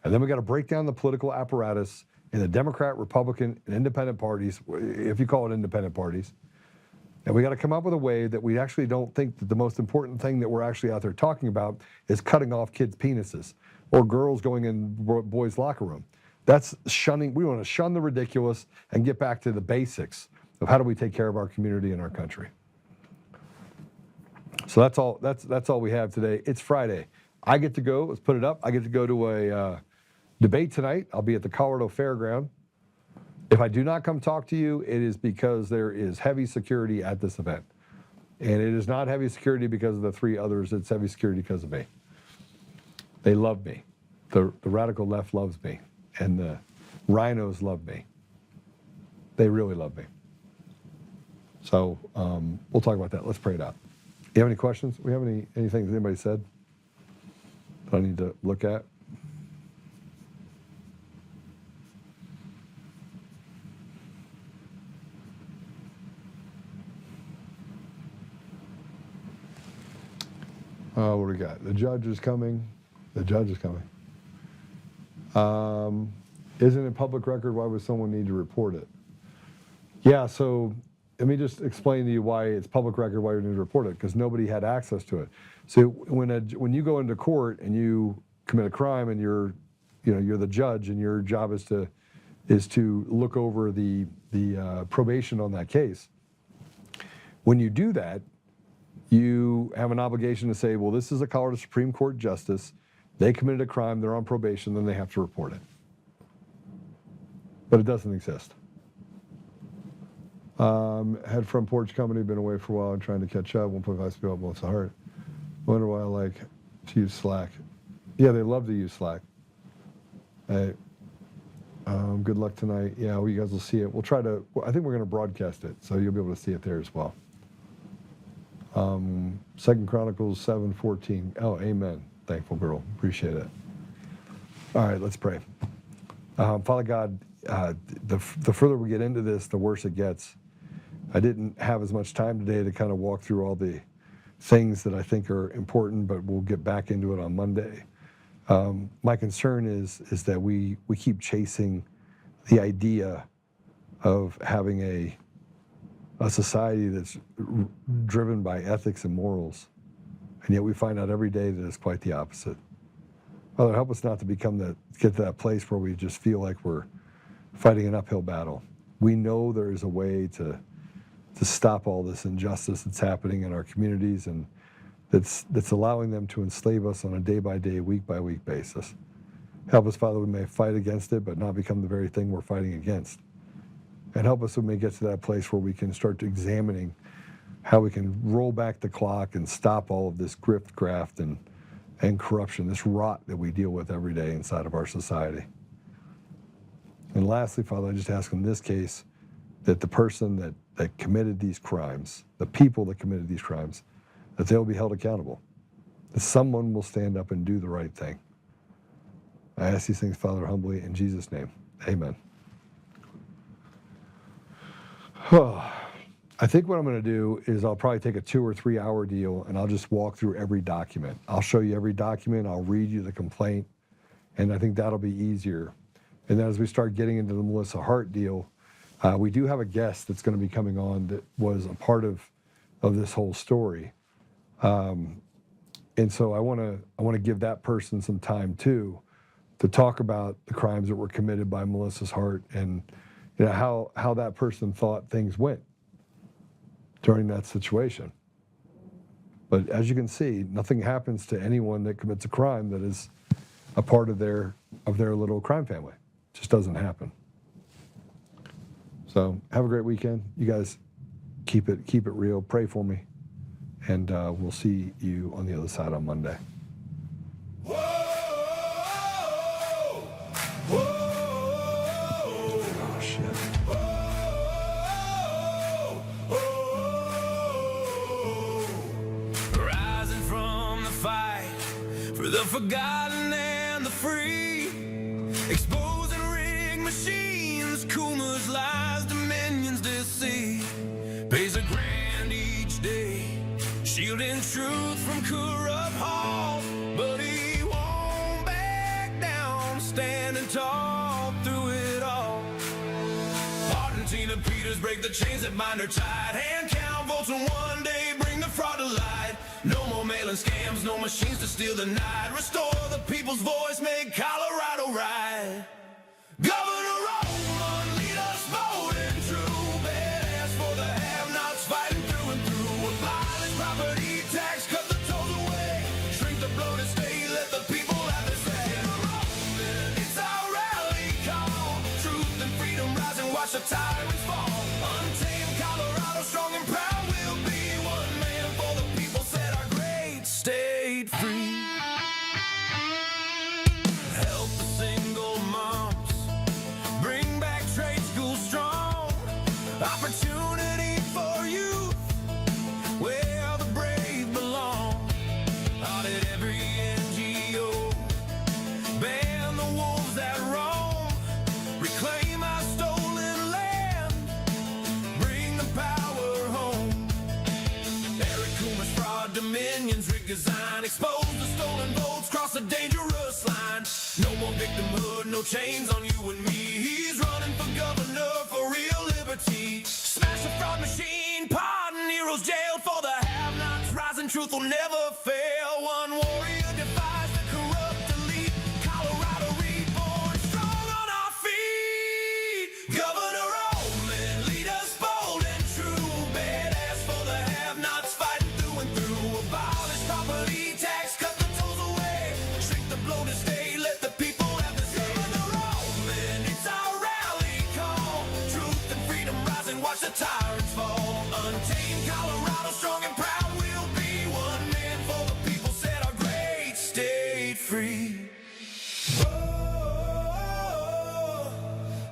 And then we got to break down the political apparatus in the Democrat, Republican, and independent parties, if you call it independent parties. And we got to come up with a way that we actually don't think that the most important thing that we're actually out there talking about is cutting off kids' penises or girls going in boys' locker room. That's shunning. We want to shun the ridiculous and get back to the basics of how do we take care of our community and our country. So that's all. That's all we have today. It's Friday. I get to go. Let's put it up. I get to go to a debate tonight. I'll be at the Colorado Fairground. If I do not come talk to you, it is because there is heavy security at this event. And it is not heavy security because of the 3 others. It's heavy security because of me. They love me. The radical left loves me. And Rhinos love me. They really love me. So we'll talk about that. Let's pray it out. You have any questions? We have anything that anybody said that I need to look at? What do we got? The judge is coming. The judge is coming. Isn't it public record? Why would someone need to report it? Yeah, so let me just explain to you why it's public record, why you need to report it, because nobody had access to it. So when you go into court and you commit a crime and you're the judge and your job is to look over the probation on that case. When you do that, you have an obligation to say, well, this is a Colorado Supreme Court justice. They committed a crime, they're on probation, then they have to report it. But it doesn't exist. Had Front Porch Company, been away for a while and trying to catch up. 1.5 speed up, Melissa Hart. Wonder why I like to use Slack. Yeah, they love to use Slack. Hey, good luck tonight. Yeah, well, you guys will see it. We'll try to, I think we're going to broadcast it, so you'll be able to see it there as well. 2 Chronicles 7:14. Oh, amen. Thankful girl. Appreciate it. All right, let's pray. Father God, the further we get into this, the worse it gets. I didn't have as much time today to kind of walk through all the things that I think are important, but we'll get back into it on Monday. My concern is that we keep chasing the idea of having a society that's driven by ethics and morals, and yet we find out every day that it's quite the opposite. Father, help us not to get to that place where we just feel like we're fighting an uphill battle. We know there is a way to stop all this injustice that's happening in our communities and that's allowing them to enslave us on a day-by-day, week-by-week basis. Help us, Father, we may fight against it, but not become the very thing we're fighting against. And help us when we get to that place where we can start examining how we can roll back the clock and stop all of this grift, graft, and corruption, this rot that we deal with every day inside of our society. And lastly, Father, I just ask in this case that the person that committed these crimes, the people that committed these crimes, that they'll be held accountable, that someone will stand up and do the right thing. I ask these things, Father, humbly in Jesus' name. Amen. I think what I'm going to do is I'll probably take a 2 or 3 hour deal and I'll just walk through every document. I'll show you every document. I'll read you the complaint, and I think that'll be easier. And then as we start getting into the Melissa Hart deal, we do have a guest that's going to be coming on that was a part of this whole story. And so I want to give that person some time too to talk about the crimes that were committed by Melissa's Hart and how that person thought things went during that situation. But as you can see, nothing happens to anyone that commits a crime that is a part of their little crime family. It just doesn't happen. So have a great weekend. You guys keep it real. Pray for me. And we'll see you on the other side on Monday. Whoa, whoa. Oh, shit. Rising from the fight for the forgotten and the free, exposing rigged machines, Kuma's lies, dominions deceit, pays a grand each day, shielding truth from corrupt halls, but he won't back down, standing tall through it all. Argentina Peters break the chains that bind her tight, hand count votes and one day bring the fraud to light. No more mailing scams, no machines to steal the night, restore the people's voice, make Colorado right. Governor Oltmann, lead us bold and true, badass for the have-nots, fighting through and through. Abolish property tax, cut the tolls away, shrink the bloated state, let the people have their say. It's our rally call, truth and freedom rise and watch the tyrants fall. Untamed Colorado, strong and proud, we'll be one man for the people, set our great state free. Help the single mom no chains on you and me. He's running for governor for real liberty. Smash the fraud machine, pardon heroes jailed for the have-nots. Rising truth will never fail. One warrior defies the corrupt elite. Colorado reborn, strong on our feet. Governor Oltmann, lead us bold and true. Badass for the have-nots, fighting through and through. Abolish property tax, cut the tolls away. Shrink the blow to stay, let the people have the say. Governor Oltmann, it's our rally call. Truth and freedom rising, watch the tyrants fall. Untamed Colorado, strong and proud, we'll be one man for the people, set our great state free. Whoa,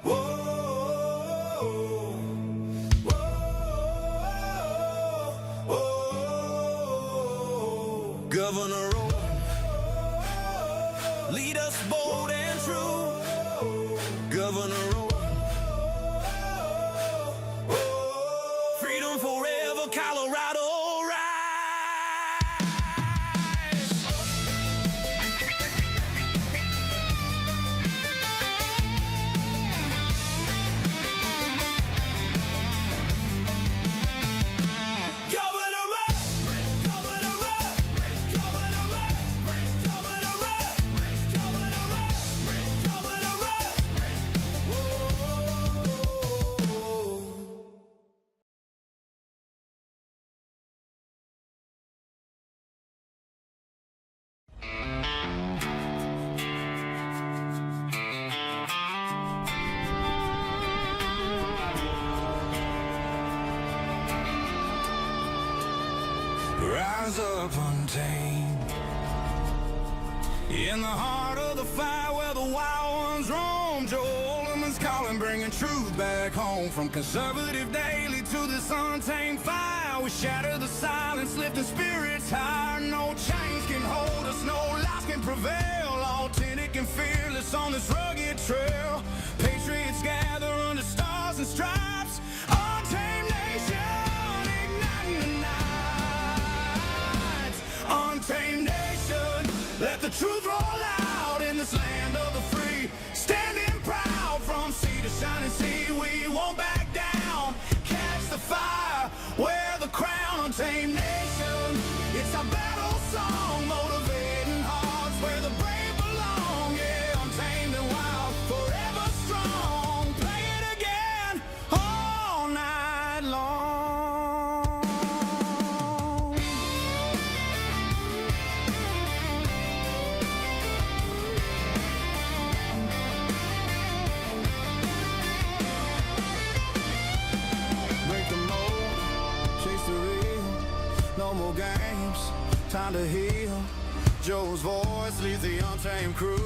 whoa, whoa, whoa. Governor Oltmann, lead us bold and true. Governor Oltmann, freedom forever, Colorado rise. Governor Oltmann, Governor Oltmann, Governor Oltmann, Governor Oltmann, Governor Oltmann, Governor Oltmann. Whoa. Rise up untamed. In the heart of the fight where the wild ones roam, Joe Oltmann's calling, bringing truth back home. From conservative daily to this untamed fire, we shatter the silence, lifting spirits higher. No chains can hold us, no lies can prevail. Authentic and fearless on this rugged trail. Patriots gather under stars and stripes. Untamed nation, igniting the night. Untamed nation, let the truth roll out in this land of the free. Standing proud from sea to shining sea, we won't back down. Catch the fire, wear the crown. Untamed nation, it's our battle song, motivating hearts where the brave belong. Yeah, untamed and wild, forever strong. Play it again all night long. Break the mold, chase the real. No more games, time to heal. Joe's voice leads the untamed crew.